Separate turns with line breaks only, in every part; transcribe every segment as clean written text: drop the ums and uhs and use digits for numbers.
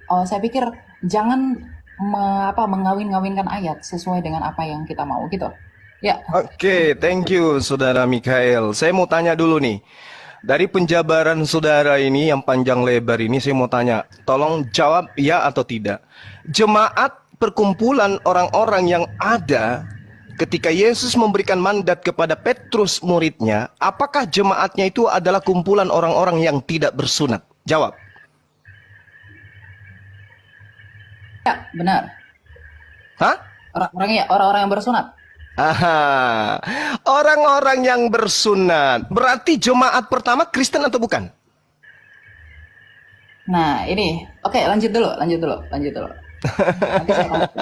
Saya pikir jangan mengawin-ngawinkan ayat sesuai dengan apa yang kita mau gitu. Ya,
Oke, thank you Saudara Mikael. Saya mau tanya dulu nih. Dari penjabaran saudara ini yang panjang lebar ini saya mau tanya, tolong jawab ya atau tidak. Jemaat perkumpulan orang-orang yang ada ketika Yesus memberikan mandat kepada Petrus muridnya, apakah jemaatnya itu adalah kumpulan orang-orang yang tidak bersunat? Jawab.
ya benar.
Hah?
Orang-orang yang bersunat.
Aha, orang-orang yang bersunat. Berarti jemaat pertama Kristen atau bukan?
Nah, ini. Oke, lanjut dulu. Nanti saya lanjut.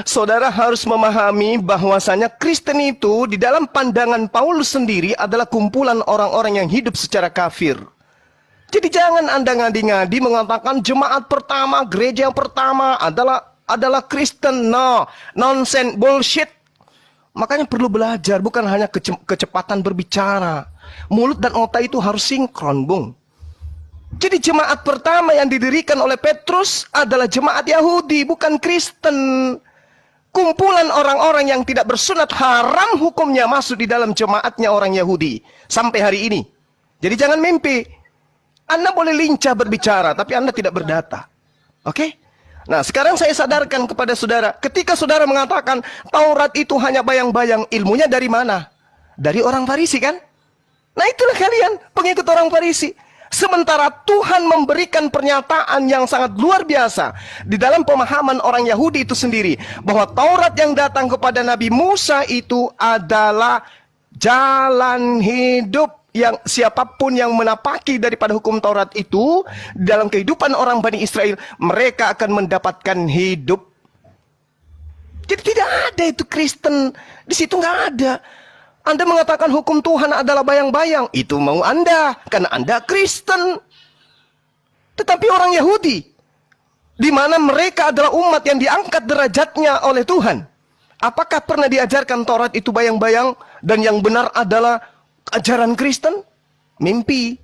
Saudara harus memahami bahwasanya Kristen itu di dalam pandangan Paulus sendiri adalah kumpulan orang-orang yang hidup secara kafir. Jadi jangan Anda ngadi-ngadi mengatakan jemaat pertama, gereja yang pertama adalah Kristen. No, nonsense, bullshit. Makanya perlu belajar, bukan hanya kecepatan berbicara. Mulut dan otak itu harus sinkron, Bung. Jadi jemaat pertama yang didirikan oleh Petrus adalah jemaat Yahudi, bukan Kristen. Kumpulan orang-orang yang tidak bersunat haram hukumnya masuk di dalam jemaatnya orang Yahudi. Sampai hari ini. Jadi jangan mimpi. Anda boleh lincah berbicara, tapi Anda tidak berdata. Oke? Nah, sekarang saya sadarkan kepada saudara. Ketika saudara mengatakan Taurat itu hanya bayang-bayang, ilmunya dari mana? Dari orang Farisi kan? Nah itulah kalian, pengikut orang Farisi. Sementara Tuhan memberikan pernyataan yang sangat luar biasa di dalam pemahaman orang Yahudi itu sendiri, bahwa Taurat yang datang kepada Nabi Musa itu adalah jalan hidup, yang siapapun yang menapaki daripada hukum Taurat itu dalam kehidupan orang Bani Israel, mereka akan mendapatkan hidup. Jadi tidak ada itu Kristen di situ, nggak ada. Anda mengatakan hukum Tuhan adalah bayang-bayang, itu mau Anda, karena Anda Kristen. Tetapi orang Yahudi, di mana mereka adalah umat yang diangkat derajatnya oleh Tuhan, apakah pernah diajarkan Taurat itu bayang-bayang dan yang benar adalah ajaran Kristen? Mimpi.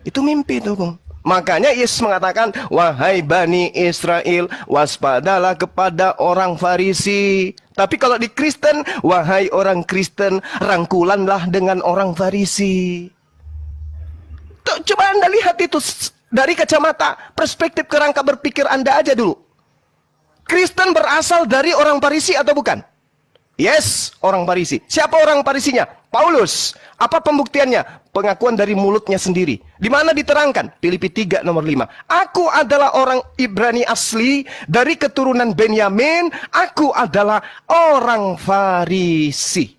Itu mimpi itu, Bung. Makanya Yesus mengatakan, wahai Bani Israel, waspadalah kepada orang Farisi. Tapi kalau di Kristen, wahai orang Kristen, rangkulanlah dengan orang Farisi. Tuh, coba Anda lihat itu dari kacamata perspektif kerangka berpikir Anda aja dulu. Kristen berasal dari orang Farisi atau bukan? Yes, orang Farisi. Siapa orang Farisinya? Paulus. Apa pembuktiannya? Pengakuan dari mulutnya sendiri. Di mana diterangkan? Filipi 3 nomor 5. Aku adalah orang Ibrani asli dari keturunan Benyamin. Aku adalah orang Farisi.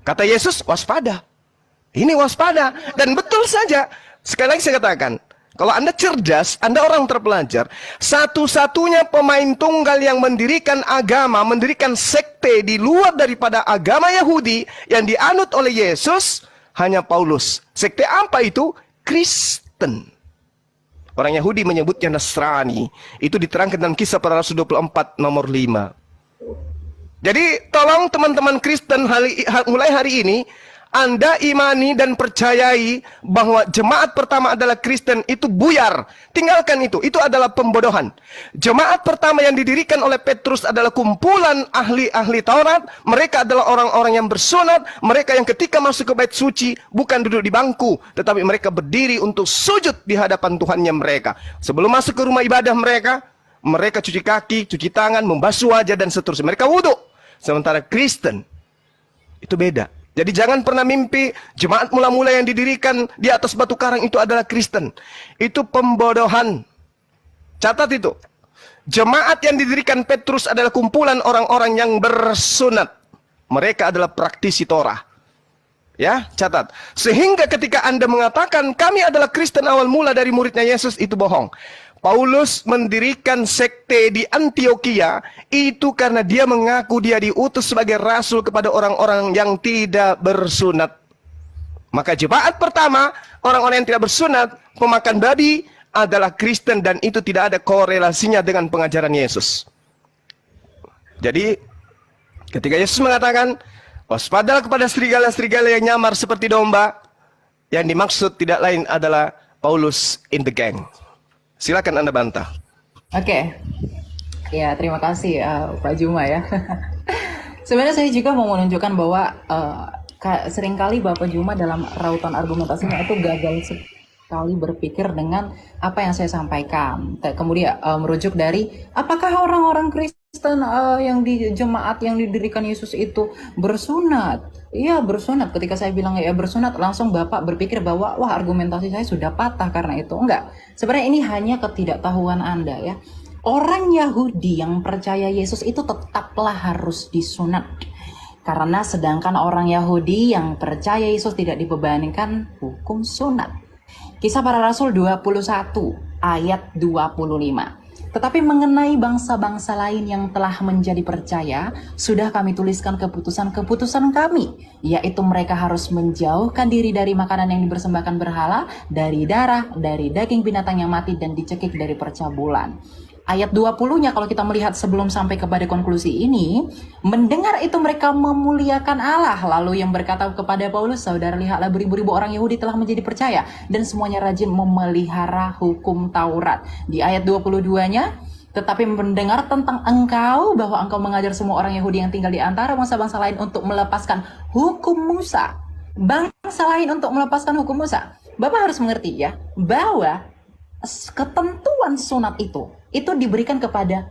Kata Yesus, waspada. Ini waspada. Dan betul saja. Sekali lagi saya katakan, kalau Anda cerdas, Anda orang terpelajar, satu-satunya pemain tunggal yang mendirikan agama, mendirikan sekte di luar daripada agama Yahudi yang dianut oleh Yesus, hanya Paulus. Sekte apa itu? Kristen. Orang Yahudi menyebutnya Nasrani. Itu diterangkan dalam Kisah Para Rasul 24 nomor 5. Jadi tolong teman-teman Kristen mulai hari ini, Anda imani dan percayai bahwa jemaat pertama adalah Kristen, itu buyar. Tinggalkan itu adalah pembodohan. Jemaat pertama yang didirikan oleh Petrus adalah kumpulan ahli-ahli Taurat. Mereka adalah orang-orang yang bersunat. Mereka yang ketika masuk ke bait suci, bukan duduk di bangku, tetapi mereka berdiri untuk sujud di hadapan Tuhannya mereka. Sebelum masuk ke rumah ibadah mereka cuci kaki, cuci tangan, membasuh wajah, dan seterusnya. Mereka wudhu. Sementara Kristen, itu beda. Jadi jangan pernah mimpi jemaat mula-mula yang didirikan di atas batu karang itu adalah Kristen. Itu pembodohan. Catat itu. Jemaat yang didirikan Petrus adalah kumpulan orang-orang yang bersunat. Mereka adalah praktisi Torah. Ya, catat. Sehingga ketika Anda mengatakan kami adalah Kristen awal mula dari muridnya Yesus, itu bohong. Paulus mendirikan sekte di Antioquia itu karena dia mengaku dia diutus sebagai rasul kepada orang-orang yang tidak bersunat. Maka jemaat pertama, orang-orang yang tidak bersunat, pemakan babi, adalah Kristen, dan itu tidak ada korelasinya dengan pengajaran Yesus. Jadi ketika Yesus mengatakan waspadalah kepada serigala-serigala yang nyamar seperti domba, yang dimaksud tidak lain adalah Paulus in the gang. Silakan Anda bantah.
Oke, ya terima kasih Pak Juma ya. Sebenarnya saya juga mau menunjukkan bahwa seringkali Bapak Juma dalam rautan argumentasinya itu gagal sekali berpikir dengan apa yang saya sampaikan. Kemudian merujuk dari apakah orang-orang Kristen yang di jemaat yang didirikan Yesus itu bersunat? Iya bersunat. Ketika saya bilang ya bersunat, langsung Bapak berpikir bahwa wah argumentasi saya sudah patah karena itu. Enggak. Sebenarnya ini hanya ketidaktahuan Anda ya. Orang Yahudi yang percaya Yesus itu tetaplah harus disunat. Karena sedangkan orang Yahudi yang percaya Yesus tidak dibebankan hukum sunat. Kisah Para Rasul 21 ayat 25. Tetapi mengenai bangsa-bangsa lain yang telah menjadi percaya, sudah kami tuliskan keputusan-keputusan kami, yaitu mereka harus menjauhkan diri dari makanan yang dipersembahkan berhala, dari darah, dari daging binatang yang mati, dan dicekik dari percabulan. Ayat 20-nya kalau kita melihat sebelum sampai kepada konklusi ini, mendengar itu mereka memuliakan Allah. Lalu yang berkata kepada Paulus, saudara lihatlah beribu-ribu orang Yahudi telah menjadi percaya dan semuanya rajin memelihara hukum Taurat. Di ayat 22-nya, tetapi mendengar tentang engkau bahwa engkau mengajar semua orang Yahudi yang tinggal di antara bangsa-bangsa lain untuk melepaskan hukum Musa. Bangsa lain untuk melepaskan hukum Musa. Bapak harus mengerti ya, bahwa ketentuan sunat itu diberikan kepada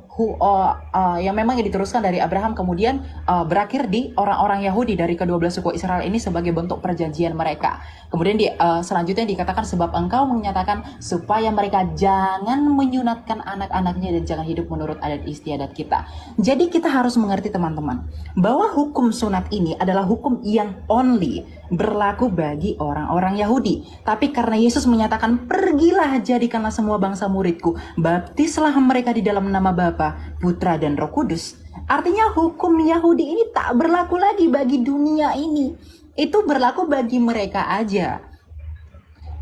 yang memang diteruskan dari Abraham, kemudian berakhir di orang-orang Yahudi dari kedua belah suku Israel ini sebagai bentuk perjanjian mereka. Kemudian selanjutnya dikatakan sebab engkau menyatakan supaya mereka jangan menyunatkan anak-anaknya dan jangan hidup menurut adat istiadat kita. Jadi kita harus mengerti teman-teman bahwa hukum sunat ini adalah hukum yang only berlaku bagi orang-orang Yahudi. Tapi karena Yesus menyatakan pergilah jadikanlah semua bangsa muridku, baptislah mereka di dalam nama Bapa, Putra dan Roh Kudus. Artinya hukum Yahudi ini tak berlaku lagi bagi dunia ini. Itu berlaku bagi mereka aja.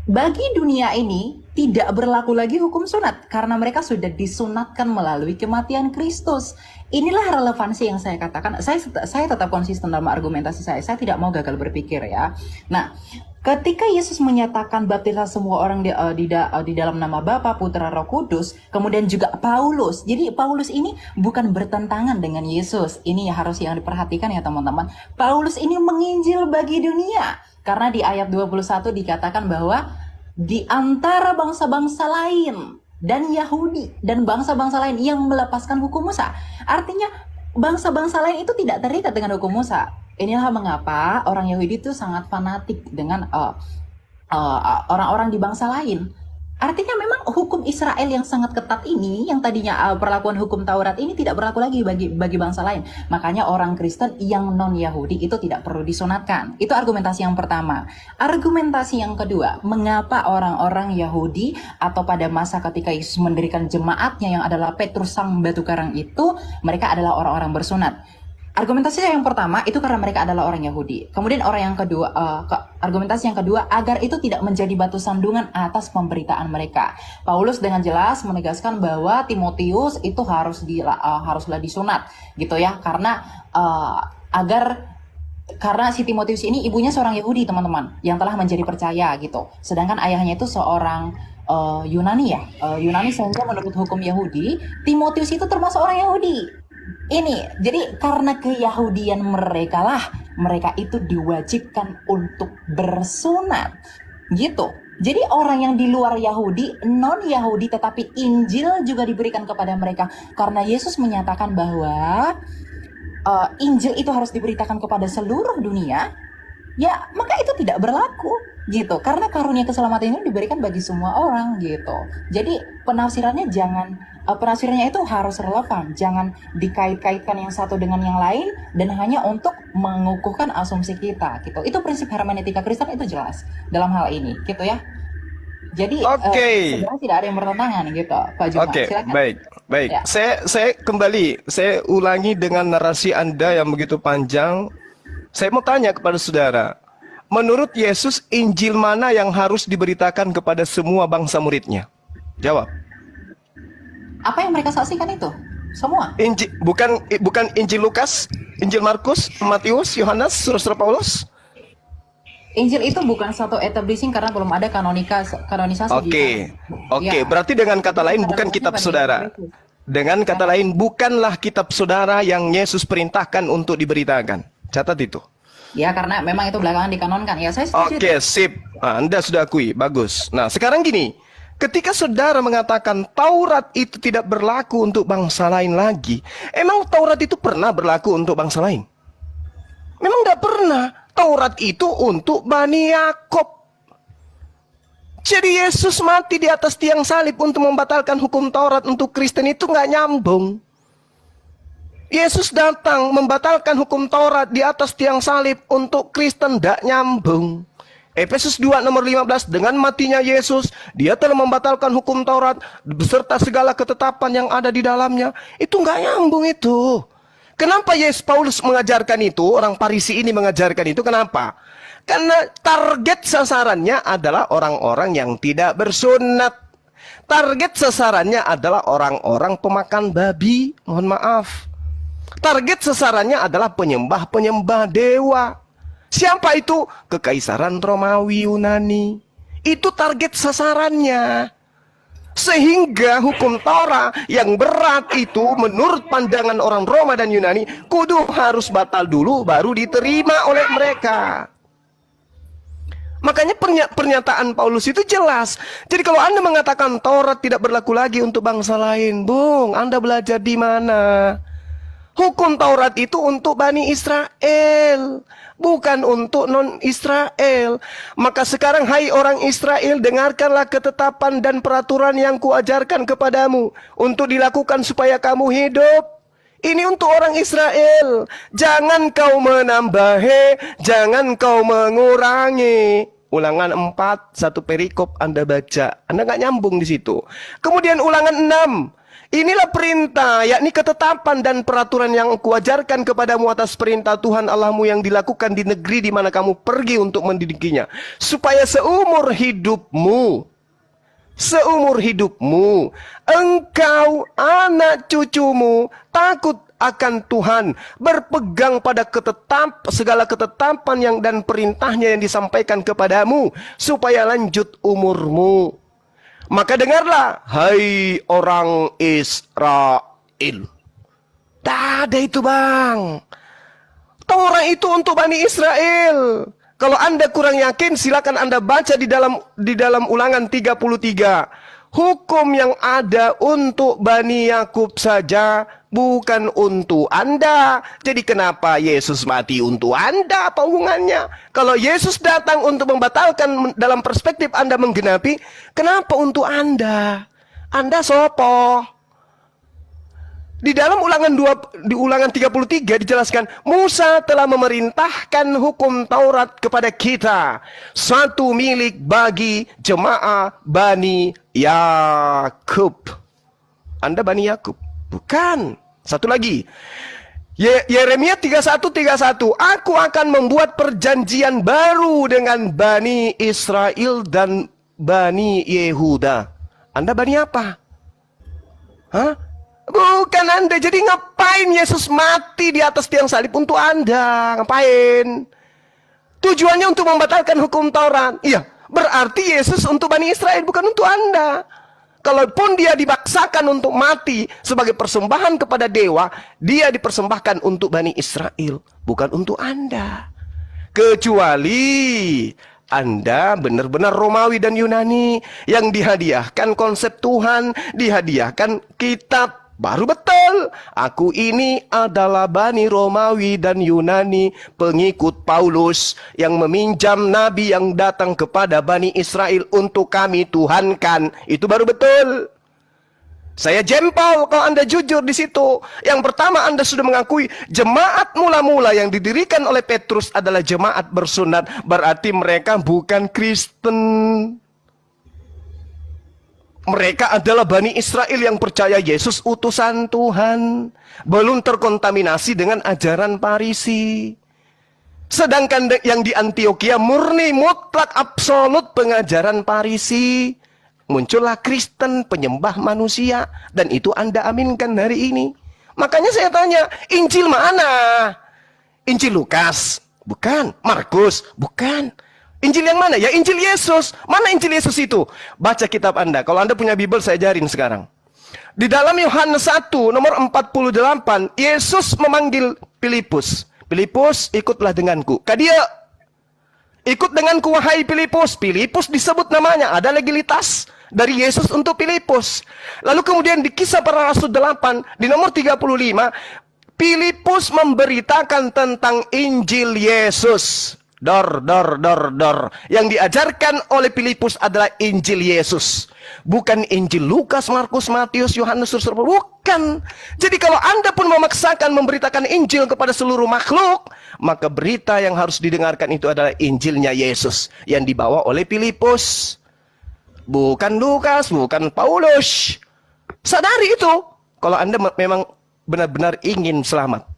Bagi dunia ini tidak berlaku lagi hukum sunat karena mereka sudah disunatkan melalui kematian Kristus. Inilah relevansi yang saya katakan. Saya tetap konsisten dalam argumentasi saya. Saya tidak mau gagal berpikir ya. Nah, ketika Yesus menyatakan baptislah semua orang di dalam nama Bapa, Putra, Roh Kudus, kemudian juga Paulus. Jadi Paulus ini bukan bertentangan dengan Yesus. Ini harus yang diperhatikan ya teman-teman. Paulus ini menginjil bagi dunia. Karena di ayat 21 dikatakan bahwa di antara bangsa-bangsa lain dan Yahudi dan bangsa-bangsa lain yang melepaskan hukum Musa. Artinya bangsa-bangsa lain itu tidak terikat dengan hukum Musa. Inilah mengapa orang Yahudi itu sangat fanatik dengan orang-orang di bangsa lain. Artinya memang hukum Israel yang sangat ketat ini, yang tadinya perlakuan hukum Taurat ini tidak berlaku lagi bagi bangsa lain. Makanya orang Kristen yang non-Yahudi itu tidak perlu disunatkan. Itu argumentasi yang pertama. Argumentasi yang kedua, mengapa orang-orang Yahudi atau pada masa ketika Yesus mendirikan jemaatnya yang adalah Petrus sang batu karang itu, mereka adalah orang-orang bersunat. Argumentasi yang pertama itu karena mereka adalah orang Yahudi. Kemudian argumentasi yang kedua agar itu tidak menjadi batu sandungan atas pemberitaan mereka. Paulus dengan jelas menegaskan bahwa Timotius itu haruslah disunat, gitu ya, karena si Timotius ini ibunya seorang Yahudi teman-teman yang telah menjadi percaya gitu. Sedangkan ayahnya itu seorang Yunani ya, Yunani sehingga menurut hukum Yahudi Timotius itu termasuk orang Yahudi. Jadi karena keyahudian mereka itu diwajibkan untuk bersunat gitu. Jadi orang yang di luar Yahudi, non-Yahudi tetapi Injil juga diberikan kepada mereka. Karena Yesus menyatakan bahwa Injil itu harus diberitakan kepada seluruh dunia, ya maka itu tidak berlaku gitu. Karena karunia keselamatan ini diberikan bagi semua orang gitu. Jadi penafsirannya penafsirannya itu harus relevan, jangan dikait-kaitkan yang satu dengan yang lain dan hanya untuk mengukuhkan asumsi kita gitu. Itu prinsip hermeneutika Kristen itu jelas dalam hal ini gitu ya. Jadi sebenarnya tidak ada yang bertentangan gitu Pak Juma. Silakan.
Baik. Ya. Saya ulangi dengan narasi Anda yang begitu panjang. Saya mau tanya kepada saudara, menurut Yesus Injil mana yang harus diberitakan kepada semua bangsa muridnya? Jawab.
Apa yang mereka saksikan itu? Semua.
Bukan Injil Lukas, Injil Markus, Matius, Yohanes, surat-surat Paulus.
Injil itu bukan satu establishing karena belum ada kanonisasi
Oke, oke.
ya.
Berarti dengan kata lain
Pada
bukan
dasarnya
kitab
pada
saudara.
Yesus.
Dengan
Ya.
kata lain bukanlah kitab saudara yang Yesus perintahkan untuk diberitakan. Catat itu.
Ya, karena memang itu belakangan dikanonkan. Ya, saya setuju.
Oke, sip. Nah, Anda sudah akui, bagus. Nah, sekarang gini, ketika saudara mengatakan Taurat itu tidak berlaku untuk bangsa lain lagi, emang Taurat itu pernah berlaku untuk bangsa lain? Memang tidak pernah. Taurat itu untuk Bani Yakob. Jadi Yesus mati di atas tiang salib untuk membatalkan hukum Taurat untuk Kristen itu nggak nyambung. Yesus datang membatalkan hukum Taurat di atas tiang salib untuk Kristen tidak nyambung. Efesus 2 nomor 15, dengan matinya Yesus, dia telah membatalkan hukum Taurat beserta segala ketetapan yang ada di dalamnya. Itu nggak nyambung itu. Kenapa Paulus mengajarkan itu, orang Farisi ini mengajarkan itu, kenapa? Karena target sasarannya adalah orang-orang yang tidak bersunat. Target sasarannya adalah orang-orang pemakan babi, mohon maaf. Target sasarannya adalah penyembah-penyembah dewa. Siapa itu? Kekaisaran Romawi Yunani. Itu target sasarannya. Sehingga hukum Taurat yang berat itu menurut pandangan orang Roma dan Yunani kudu harus batal dulu baru diterima oleh mereka. Makanya pernyataan Paulus itu jelas. Jadi kalau Anda mengatakan Taurat tidak berlaku lagi untuk bangsa lain, Bung, Anda belajar di mana? Hukum Taurat itu untuk Bani Israel, bukan untuk non-Israel. Maka sekarang hai orang Israel, dengarkanlah ketetapan dan peraturan yang kuajarkan kepadamu untuk dilakukan supaya kamu hidup. Ini untuk orang Israel. Jangan kau menambahi, jangan kau mengurangi. Ulangan 4, satu perikop Anda baca. Anda nggak nyambung di situ. Kemudian ulangan 6. Inilah perintah, yakni ketetapan dan peraturan yang kuajarkan kepadamu atas perintah Tuhan Allahmu yang dilakukan di negeri di mana kamu pergi untuk mendidikinya. Supaya seumur hidupmu, engkau, anak cucumu, takut akan Tuhan, berpegang pada segala ketetapan yang dan perintahnya yang disampaikan kepadamu, supaya lanjut umurmu. Maka dengarlah, hai orang Israel. Tak ada itu, Bang. Taurat itu untuk Bani Israel. Kalau Anda kurang yakin, silakan Anda baca di dalam Ulangan 33. Hukum yang ada untuk Bani Yakub saja, bukan untuk Anda. Jadi kenapa Yesus mati untuk Anda? Apa hubungannya? Kalau Yesus datang untuk membatalkan dalam perspektif Anda menggenapi, kenapa untuk Anda? Anda sopo? Di dalam di Ulangan 33 dijelaskan, Musa telah memerintahkan hukum Taurat kepada kita, satu milik bagi jemaah Bani Yakub. Anda Bani Yakub? Bukan. Satu lagi. Yeremia 31:31. Aku akan membuat perjanjian baru dengan Bani Israel dan Bani Yehuda. Anda Bani apa? Hah? Bukan Anda. Jadi ngapain Yesus mati di atas tiang salib untuk Anda? Ngapain? Tujuannya untuk membatalkan hukum Taurat. Iya, berarti Yesus untuk Bani Israel, bukan untuk Anda. Kalaupun dia dipaksakan untuk mati sebagai persembahan kepada dewa, dia dipersembahkan untuk Bani Israel, bukan untuk Anda. Kecuali Anda benar-benar Romawi dan Yunani yang dihadiahkan konsep Tuhan, dihadiahkan kitab. Baru betul, aku ini adalah Bani Romawi dan Yunani, pengikut Paulus yang meminjam nabi yang datang kepada Bani Israel untuk kami tuhankan. Itu baru betul. Saya jempol kalau Anda jujur di situ. Yang pertama, Anda sudah mengakui jemaat mula-mula yang didirikan oleh Petrus adalah jemaat bersunat, berarti mereka bukan Kristen. Mereka adalah Bani Israel yang percaya Yesus utusan Tuhan, belum terkontaminasi dengan ajaran Farisi. Sedangkan yang di Antioquia murni mutlak absolut pengajaran Farisi. Muncullah Kristen penyembah manusia, dan itu Anda aminkan hari ini. Makanya saya tanya, Injil mana? Injil Lukas? Bukan. Markus? Bukan. Injil yang mana? Ya Injil Yesus. Mana Injil Yesus itu? Baca kitab Anda. Kalau Anda punya Bible, saya ajarin sekarang. Di dalam Yohanes 1 nomor 48, Yesus memanggil Filipus. Filipus, ikutlah denganku. Kadia, ikut denganku wahai Filipus. Filipus disebut namanya, ada legalitas dari Yesus untuk Filipus. Lalu kemudian di Kisah Para Rasul 8 di nomor 35, Filipus memberitakan tentang Injil Yesus. Dor. Yang diajarkan oleh Filipus adalah Injil Yesus. Bukan Injil Lukas, Markus, Matius, Yohanes, bukan. Jadi kalau Anda pun memaksakan memberitakan Injil kepada seluruh makhluk, maka berita yang harus didengarkan itu adalah Injilnya Yesus yang dibawa oleh Filipus. Bukan Lukas, bukan Paulus. Sadari itu. Kalau Anda memang benar-benar ingin selamat.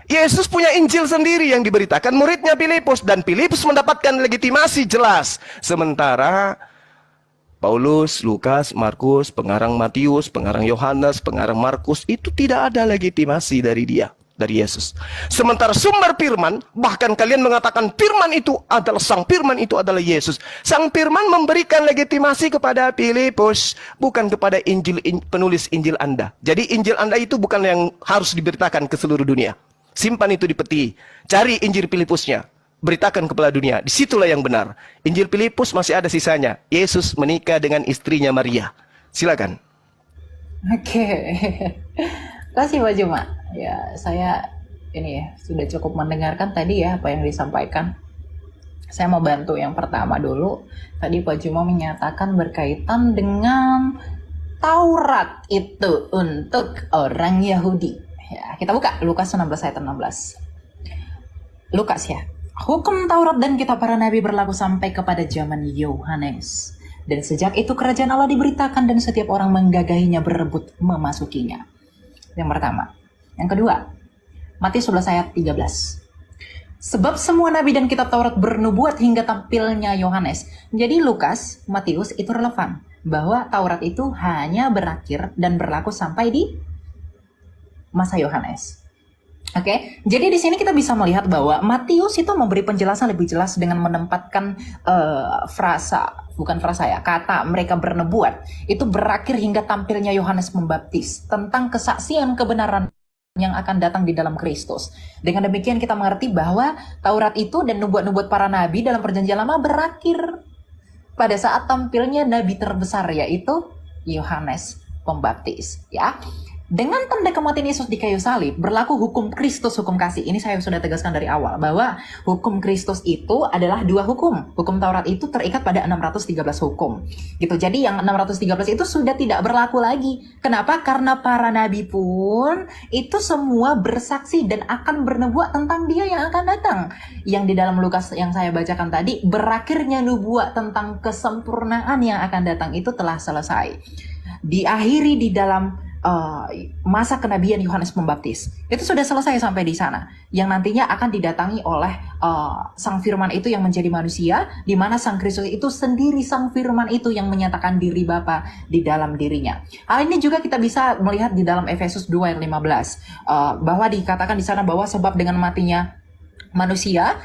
Yesus punya Injil sendiri yang diberitakan muridnya Filipus. Dan Filipus mendapatkan legitimasi jelas. Sementara Paulus, Lukas, Markus, pengarang Matius, pengarang Yohanes, pengarang Markus, itu tidak ada legitimasi dari dia, dari Yesus. Sementara sumber firman, bahkan kalian mengatakan firman itu adalah sang firman itu adalah Yesus. Sang firman memberikan legitimasi kepada Filipus, bukan kepada penulis Injil Anda. Jadi Injil Anda itu bukan yang harus diberitakan ke seluruh dunia. Simpan itu di peti. Cari Injil Filipusnya. Beritakan kepada dunia. Disitulah yang benar. Injil Filipus masih ada sisanya. Yesus menikah dengan istrinya Maria. Silakan.
Oke. Terima kasih Pak Juma. Ya, saya ini ya sudah cukup mendengarkan tadi ya apa yang disampaikan. Saya mau bantu yang pertama dulu. Tadi Pak Juma menyatakan berkaitan dengan Taurat itu untuk orang Yahudi. Ya, kita buka Lukas 16 ayat 16. Lukas ya. Hukum Taurat dan kitab para nabi berlaku sampai kepada zaman Yohanes. Dan sejak itu kerajaan Allah diberitakan dan setiap orang menggagahinya berebut memasukinya. Yang pertama. Yang kedua, Matius 11 ayat 13. Sebab semua nabi dan kitab Taurat bernubuat hingga tampilnya Yohanes. Jadi Lukas, Matius itu relevan. Bahwa Taurat itu hanya berakhir dan berlaku sampai di masa Yohanes. Oke, jadi di sini kita bisa melihat bahwa Matius itu memberi penjelasan lebih jelas dengan menempatkan kata mereka bernubuat itu berakhir hingga tampilnya Yohanes Pembaptis tentang kesaksian kebenaran yang akan datang di dalam Kristus. Dengan demikian kita mengerti bahwa Taurat itu dan nubuat-nubuat para nabi dalam Perjanjian Lama berakhir pada saat tampilnya nabi terbesar yaitu Yohanes Pembaptis, ya. Dengan tanda kematian Yesus di kayu salib, berlaku hukum Kristus, hukum kasih. Ini saya sudah tegaskan dari awal, bahwa hukum Kristus itu adalah dua hukum. Hukum Taurat itu terikat pada 613 hukum. Gitu. Jadi yang 613 itu sudah tidak berlaku lagi. Kenapa? Karena para nabi pun itu semua bersaksi dan akan bernubuat tentang dia yang akan datang. Yang di dalam Lukas yang saya bacakan tadi, berakhirnya nubuat tentang kesempurnaan yang akan datang itu telah selesai. Diakhiri di dalam masa kenabian Yohanes Pembaptis. Itu sudah selesai sampai di sana. Yang nantinya akan didatangi oleh Sang Firman itu yang menjadi manusia, di mana Sang Kristus itu sendiri Sang Firman itu yang menyatakan diri Bapa di dalam dirinya. Hal ini juga kita bisa melihat di dalam Efesus 2 ayat 15. Bahwa dikatakan di sana bahwa sebab dengan matinya manusia,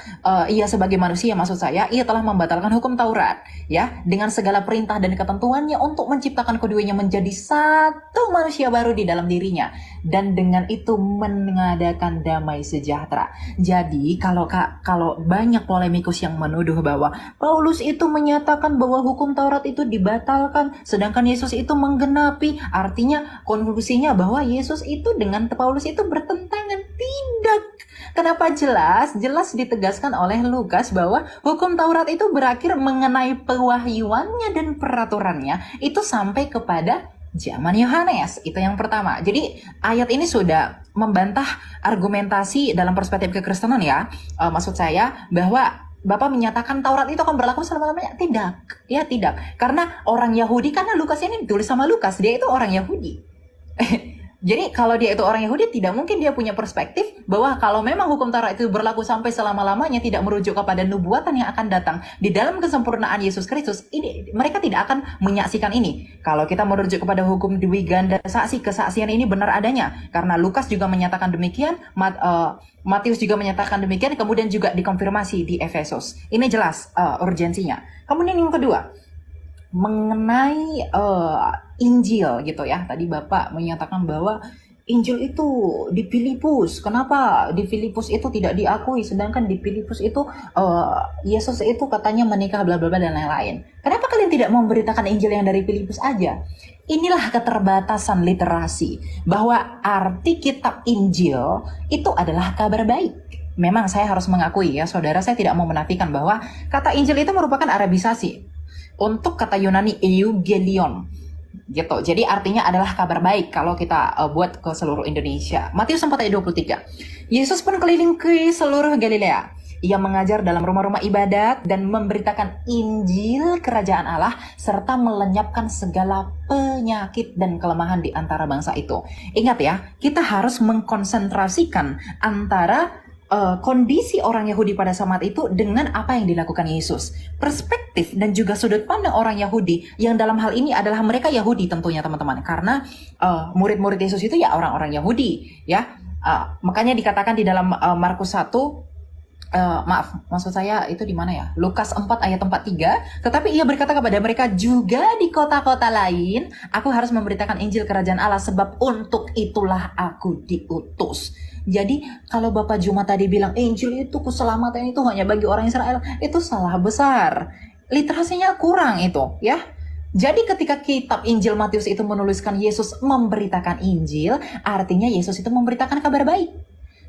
ia sebagai manusia maksud saya, ia telah membatalkan hukum Taurat ya dengan segala perintah dan ketentuannya untuk menciptakan keduanya menjadi satu manusia baru di dalam dirinya dan dengan itu mengadakan damai sejahtera. Jadi kalau banyak polemikus yang menuduh bahwa Paulus itu menyatakan bahwa hukum Taurat itu dibatalkan sedangkan Yesus itu menggenapi, artinya konklusinya bahwa Yesus itu dengan Paulus itu bertentangan. Tidak. Kenapa jelas ditegaskan oleh Lukas bahwa hukum Taurat itu berakhir mengenai pewahyuannya dan peraturannya itu sampai kepada zaman Yohanes. Itu yang pertama. Jadi ayat ini sudah membantah argumentasi dalam perspektif kekristenan ya. Maksud saya bahwa Bapak menyatakan Taurat itu akan berlaku selama-lamanya. Tidak. Ya tidak. Karena orang Yahudi, karena Lukas ini ditulis sama Lukas, dia itu orang Yahudi. Jadi kalau dia itu orang Yahudi, tidak mungkin dia punya perspektif bahwa kalau memang hukum Taurat itu berlaku sampai selama-lamanya, tidak merujuk kepada nubuatan yang akan datang di dalam kesempurnaan Yesus Kristus, ini mereka tidak akan menyaksikan ini. Kalau kita merujuk kepada hukum dwi ganda saksi, kesaksian ini benar adanya, karena Lukas juga menyatakan demikian, Matius juga menyatakan demikian, kemudian juga dikonfirmasi di Efesus. Ini jelas urgensinya. Kemudian yang kedua, mengenai Injil gitu ya. Tadi Bapak menyatakan bahwa Injil itu di Filipus. Kenapa di Filipus itu tidak diakui, sedangkan di Filipus itu Yesus itu katanya menikah bla bla bla dan lain-lain. Kenapa kalian tidak memberitakan Injil yang dari Filipus aja? Inilah keterbatasan literasi, bahwa arti kitab Injil itu adalah kabar baik. Memang saya harus mengakui ya, saudara, saya tidak mau menafikan bahwa kata Injil itu merupakan Arabisasi untuk kata Yunani Eugelion gitu. Jadi artinya adalah kabar baik kalau kita buat ke seluruh Indonesia. Matius 4 ayat 23. Yesus pun keliling ke seluruh Galilea. Ia mengajar dalam rumah-rumah ibadat dan memberitakan Injil kerajaan Allah serta melenyapkan segala penyakit dan kelemahan di antara bangsa itu. Ingat ya, kita harus mengkonsentrasikan antara kondisi orang Yahudi pada saat itu dengan apa yang dilakukan Yesus. Perspektif dan juga sudut pandang orang Yahudi yang dalam hal ini adalah mereka Yahudi tentunya teman-teman, karena murid-murid Yesus itu ya orang-orang Yahudi ya. Makanya dikatakan di dalam Markus 1, maksud saya itu di mana ya? Lukas 4 ayat 43. Tetapi ia berkata kepada mereka, juga di kota-kota lain aku harus memberitakan Injil kerajaan Allah, sebab untuk itulah aku diutus. Jadi kalau Bapak Juma tadi bilang Injil itu keselamatan itu hanya bagi orang Israel, itu salah besar. Literasinya kurang itu ya. Jadi ketika kitab Injil Matius itu menuliskan Yesus memberitakan Injil, artinya Yesus itu memberitakan kabar baik.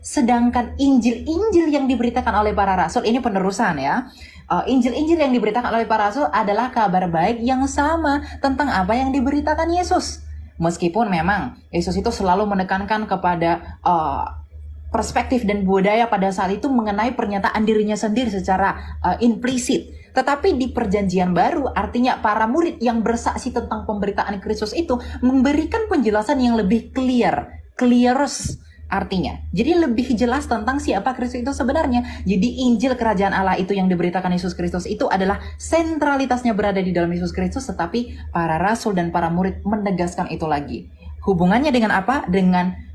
Sedangkan Injil-Injil yang diberitakan oleh para rasul, ini penerusan ya. Injil-Injil yang diberitakan oleh para rasul adalah kabar baik yang sama tentang apa yang diberitakan Yesus. Meskipun memang Yesus itu selalu menekankan kepada perspektif dan budaya pada saat itu mengenai pernyataan dirinya sendiri secara implisit. Tetapi di perjanjian baru, artinya para murid yang bersaksi tentang pemberitaan Kristus itu memberikan penjelasan yang lebih clearest artinya. Jadi lebih jelas tentang siapa Kristus itu sebenarnya. Jadi Injil kerajaan Allah itu yang diberitakan Yesus Kristus itu adalah sentralitasnya berada di dalam Yesus Kristus, tetapi para rasul dan para murid menegaskan itu lagi. Hubungannya dengan apa? Dengan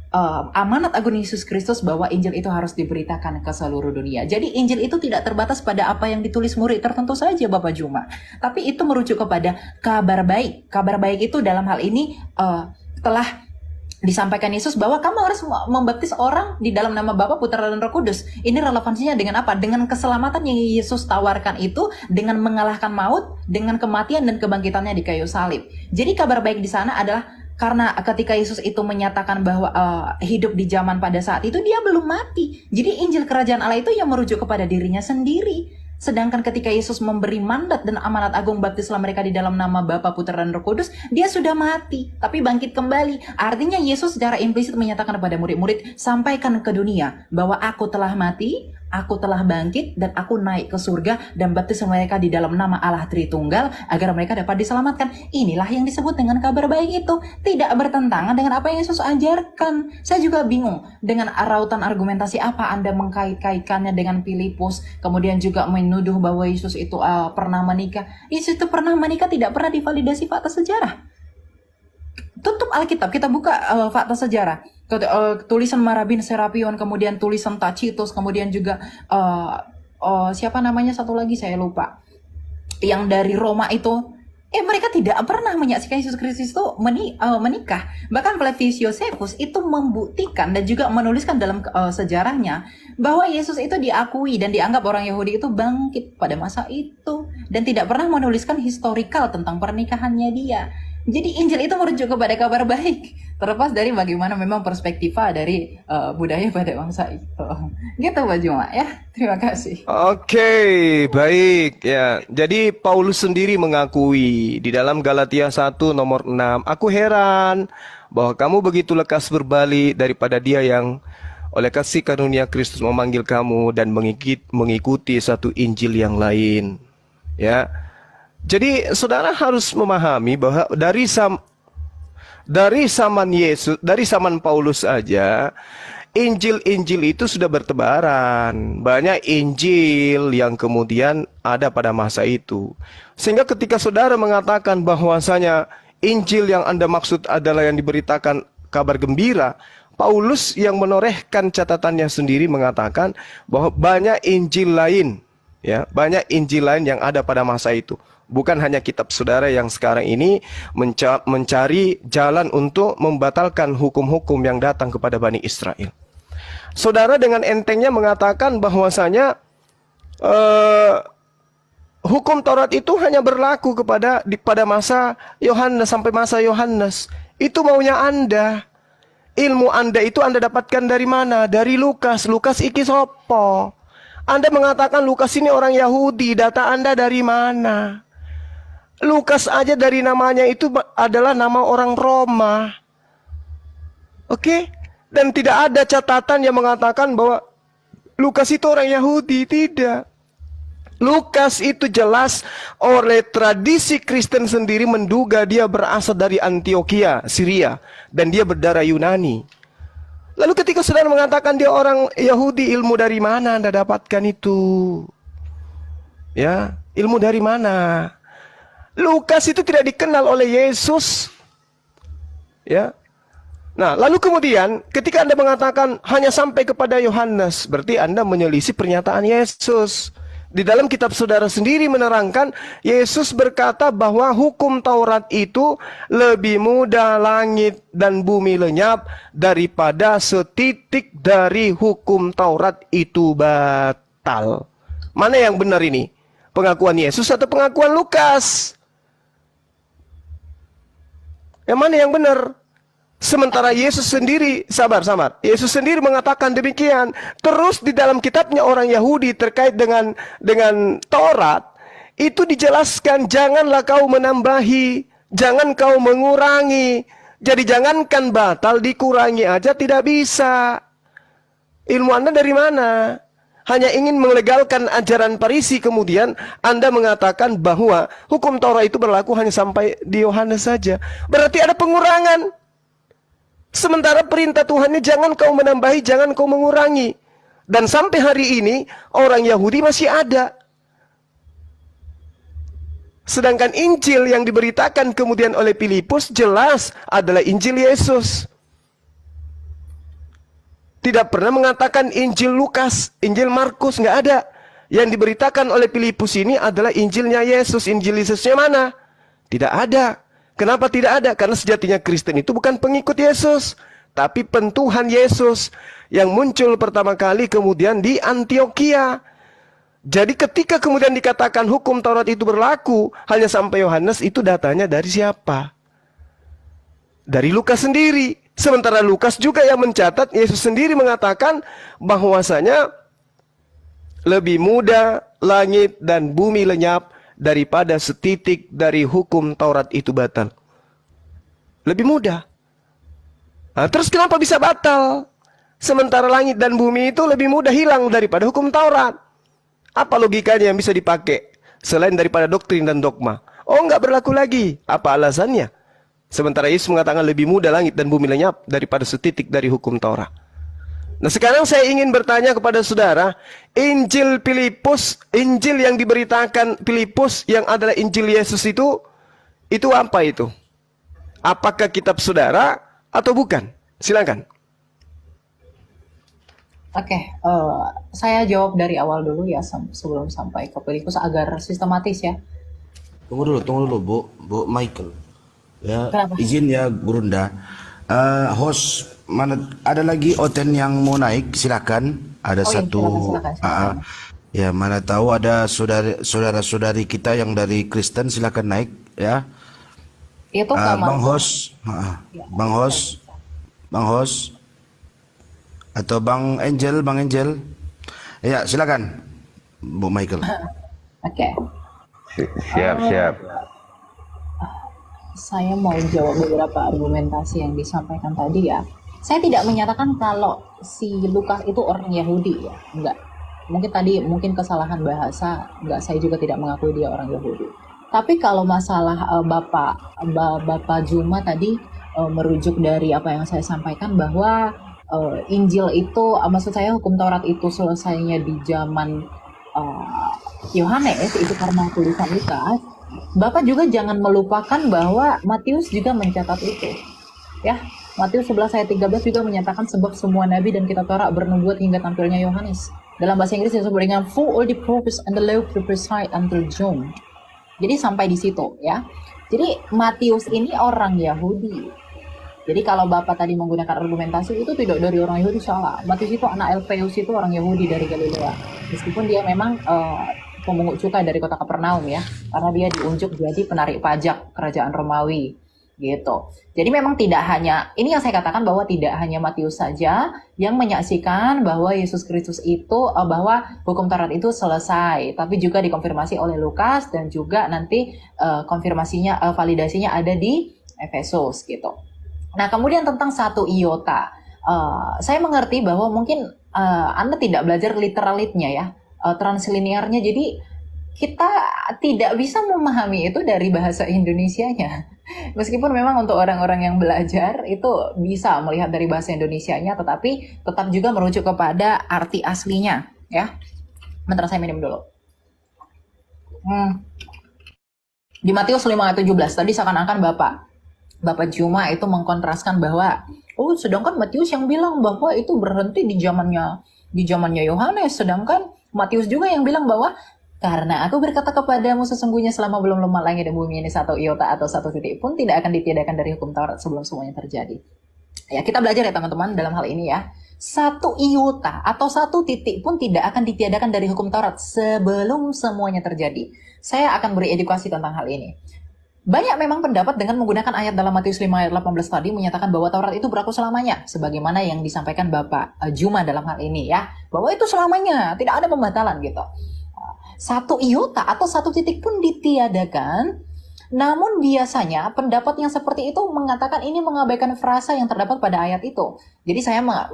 amanat agung Yesus Kristus bahwa Injil itu harus diberitakan ke seluruh dunia. Jadi Injil itu tidak terbatas pada apa yang ditulis murid tertentu saja Bapak Juma, tapi itu merujuk kepada kabar baik. Kabar baik itu dalam hal ini telah disampaikan Yesus bahwa kamu harus membaptis orang di dalam nama Bapa, Putra dan Roh Kudus. Ini relevansinya dengan apa? Dengan keselamatan yang Yesus tawarkan itu, dengan mengalahkan maut, dengan kematian dan kebangkitannya di kayu salib. Jadi kabar baik di sana adalah karena ketika Yesus itu menyatakan bahwa hidup di zaman pada saat itu, dia belum mati. Jadi Injil kerajaan Allah itu yang merujuk kepada dirinya sendiri. Sedangkan ketika Yesus memberi mandat dan amanat agung baptislah mereka di dalam nama Bapa, Putra dan Roh Kudus, dia sudah mati tapi bangkit kembali. Artinya Yesus secara implisit menyatakan kepada murid-murid, sampaikan ke dunia bahwa aku telah mati, aku telah bangkit, dan aku naik ke surga dan baptis mereka di dalam nama Allah Tritunggal agar mereka dapat diselamatkan. Inilah yang disebut dengan kabar baik itu. Tidak bertentangan dengan apa yang Yesus ajarkan. Saya juga bingung dengan rautan argumentasi apa Anda mengkait-kaitkannya dengan Filipus, kemudian juga menuduh bahwa Yesus itu pernah menikah. Yesus itu pernah menikah tidak pernah divalidasi fakta sejarah. Tutup Alkitab, kita buka fakta sejarah. Tulisan Marabin Serapion, kemudian tulisan Tacitus, kemudian juga siapa namanya satu lagi saya lupa, yang dari Roma itu, mereka tidak pernah menyaksikan Yesus Kristus itu menikah. Bahkan Flavius Josephus itu membuktikan dan juga menuliskan dalam sejarahnya bahwa Yesus itu diakui dan dianggap orang Yahudi itu bangkit pada masa itu, dan tidak pernah menuliskan historikal tentang pernikahannya dia. Jadi Injil itu merujuk kepada kabar baik, terlepas dari bagaimana memang perspektiva dari budaya pada bangsa itu. Gitu Pak Juma ya. Terima kasih.
Oke, baik ya. Jadi Paulus sendiri mengakui di dalam Galatia 1 nomor 6, aku heran bahwa kamu begitu lekas berbalik daripada dia yang oleh kasih karunia Kristus memanggil kamu dan mengikuti satu Injil yang lain. Ya. Jadi saudara harus memahami bahwa Dari zaman Paulus aja, Injil-Injil itu sudah bertebaran. Banyak Injil yang kemudian ada pada masa itu. Sehingga ketika saudara mengatakan bahwasanya Injil yang Anda maksud adalah yang diberitakan kabar gembira, Paulus yang menorehkan catatannya sendiri mengatakan bahwa banyak Injil lain, ya, banyak Injil lain yang ada pada masa itu. Bukan hanya kitab saudara yang sekarang ini mencari jalan untuk membatalkan hukum-hukum yang datang kepada Bani Israel. Saudara dengan entengnya mengatakan bahwasanya hukum Taurat itu hanya berlaku pada masa Yohanes sampai masa Yohanes. Itu maunya Anda. Ilmu Anda itu Anda dapatkan dari mana? Dari Lukas. Lukas iki sopo? Anda mengatakan Lukas ini orang Yahudi. Data Anda dari mana? Lukas aja dari namanya itu adalah nama orang Roma. Oke? Dan tidak ada catatan yang mengatakan bahwa Lukas itu orang Yahudi. Tidak. Lukas itu jelas oleh tradisi Kristen sendiri menduga dia berasal dari Antioquia, Syria. Dan dia berdarah Yunani. Lalu ketika saudara mengatakan dia orang Yahudi, ilmu dari mana Anda dapatkan itu? Ya, ilmu dari mana? Lukas itu tidak dikenal oleh Yesus. Ya. Nah, lalu kemudian ketika Anda mengatakan hanya sampai kepada Yohanes, berarti Anda menyelisih pernyataan Yesus. Di dalam kitab saudara sendiri menerangkan, Yesus berkata bahwa hukum Taurat itu lebih mudah langit dan bumi lenyap daripada setitik dari hukum Taurat itu batal. Mana yang benar ini? Pengakuan Yesus atau pengakuan Lukas? Yang mana yang benar? Sementara Yesus sendiri, sabar. Yesus sendiri mengatakan demikian. Terus di dalam kitabnya orang Yahudi terkait dengan Taurat, itu dijelaskan, janganlah kau menambahi, jangan kau mengurangi. Jadi jangankan batal, dikurangi aja tidak bisa. Ilmu Anda dari mana? Hanya ingin melegalkan ajaran Farisi, kemudian Anda mengatakan bahwa hukum Taurat itu berlaku hanya sampai di Yohanes saja. Berarti ada pengurangan. Sementara perintah Tuhan ini jangan kau menambahi, jangan kau mengurangi. Dan sampai hari ini orang Yahudi masih ada. Sedangkan Injil yang diberitakan kemudian oleh Filipus jelas adalah Injil Yesus. Tidak pernah mengatakan Injil Lukas, Injil Markus, nggak ada. Yang diberitakan oleh Filipus ini adalah Injilnya Yesus. Injil Yesusnya mana? Tidak ada. Kenapa tidak ada? Karena sejatinya Kristen itu bukan pengikut Yesus, tapi pentuhan Yesus yang muncul pertama kali kemudian di Antioquia. Jadi ketika kemudian dikatakan hukum Taurat itu berlaku hanya sampai Yohanes, itu datanya dari siapa? Dari Lukas sendiri. Sementara Lukas juga yang mencatat, Yesus sendiri mengatakan bahwasanya lebih mudah langit dan bumi lenyap daripada setitik dari hukum Taurat itu batal. Lebih mudah. Nah, terus kenapa bisa batal? Sementara langit dan bumi itu lebih mudah hilang daripada hukum Taurat. Apa logikanya yang bisa dipakai selain daripada doktrin dan dogma? Oh, nggak berlaku lagi. Apa alasannya? Sementara Yesus mengatakan lebih mudah langit dan bumi lenyap daripada setitik dari hukum Taurat. Nah, sekarang saya ingin bertanya kepada saudara, Injil Filipus, Injil yang diberitakan Filipus yang adalah Injil Yesus itu apa itu? Apakah kitab saudara atau bukan? Silakan.
Oke, saya jawab dari awal dulu ya sebelum sampai ke Filipus agar sistematis ya.
Tunggu dulu, Bu Michael. Ya,
Kenapa?
izin ya, Burunda. Host, mana ada lagi Oten yang mau naik? Silakan. Ada
Oh iya,
satu.
silakan.
Ya, mana tahu ada saudara-saudari kita yang dari Kristen, silakan naik ya.
Itu
Bang
kamar.
Host, Bang Host, atau Bang Angel. Ya, silakan, Bu Michael.
Oke,
Siap.
saya mau jawab beberapa argumentasi yang disampaikan tadi ya. Saya tidak menyatakan kalau si Lukas itu orang Yahudi ya, enggak. Mungkin kesalahan bahasa, enggak. Saya juga tidak mengakui dia orang Yahudi. Tapi kalau masalah Bapak Juma tadi merujuk dari apa yang saya sampaikan bahwa Injil itu, maksud saya hukum Taurat itu selesainya di zaman Yohanes itu karena tulisan Lukas. Bapak juga jangan melupakan bahwa Matius juga mencatat itu. Ya, Matius 11 ayat 13 juga menyatakan sebab semua nabi dan kitab Taurat bernubuat hingga tampilnya Yohanes. Dalam bahasa Inggris disebut dengan for all the prophets and the law prophesied until John. Jadi sampai di situ ya. Jadi Matius ini orang Yahudi. Jadi kalau Bapak tadi menggunakan argumentasi itu tidak dari orang Yahudi, salah. Matius itu anak Alfeus, itu orang Yahudi dari Galilea. Meskipun dia memang pemungut cukai dari kota Kapernaum ya, karena dia diunjuk jadi penarik pajak kerajaan Romawi gitu. Jadi memang tidak hanya, ini yang saya katakan bahwa tidak hanya Matius saja yang menyaksikan bahwa Yesus Kristus itu, bahwa hukum Taurat itu selesai, tapi juga dikonfirmasi oleh Lukas dan juga nanti konfirmasinya, validasinya ada di Efesus gitu. Nah kemudian tentang satu iota, saya mengerti bahwa mungkin Anda tidak belajar literalitnya ya, translinearnya, jadi kita tidak bisa memahami itu dari bahasa Indonesianya. Meskipun memang untuk orang-orang yang belajar itu bisa melihat dari bahasa Indonesianya, tetapi tetap juga merujuk kepada arti aslinya ya. Bentar saya minum dulu. Di Matius 5 ayat 17 tadi seakan-akan Bapak Juma itu mengkontraskan bahwa sedangkan Matius yang bilang bahwa itu berhenti di zamannya Yohanes, sedangkan Matius juga yang bilang bahwa karena aku berkata kepadamu sesungguhnya selama belum lemah langit dan bumi ini satu iota atau satu titik pun tidak akan ditiadakan dari hukum Taurat sebelum semuanya terjadi. Ya, kita belajar ya teman-teman dalam hal ini ya. Satu iota atau satu titik pun tidak akan ditiadakan dari hukum Taurat sebelum semuanya terjadi. Saya akan beri edukasi tentang hal ini. Banyak memang pendapat dengan menggunakan ayat dalam Matius 5 ayat 18 tadi menyatakan bahwa Taurat itu berlaku selamanya. Sebagaimana yang disampaikan Bapak Juma dalam hal ini ya. Bahwa itu selamanya, tidak ada pembatalan gitu. Satu iota atau satu titik pun ditiadakan. Namun biasanya pendapat yang seperti itu mengatakan ini mengabaikan frasa yang terdapat pada ayat itu. Jadi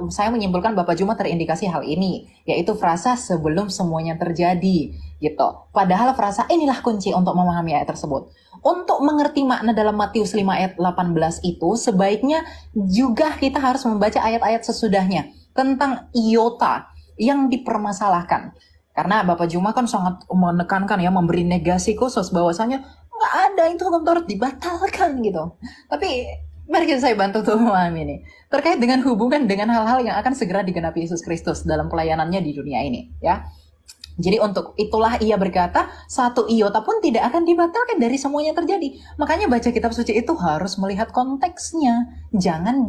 saya menyimpulkan Bapak Juma terindikasi hal ini, yaitu frasa sebelum semuanya terjadi gitu. Padahal frasa inilah kunci untuk memahami ayat tersebut. Untuk mengerti makna dalam Matius 5 ayat 18 itu sebaiknya juga kita harus membaca ayat-ayat sesudahnya tentang iota yang dipermasalahkan. Karena Bapak Juma kan sangat menekankan ya, memberi negasi khusus bahwasanya nggak ada itu hukum Taurat dibatalkan gitu. Tapi mari saya bantu untuk memahami ini. Terkait dengan hubungan dengan hal-hal yang akan segera digenapi Yesus Kristus dalam pelayanannya di dunia ini ya. Jadi untuk itulah ia berkata, satu iota pun tidak akan dibatalkan dari semuanya terjadi. Makanya baca kitab suci itu harus melihat konteksnya. Jangan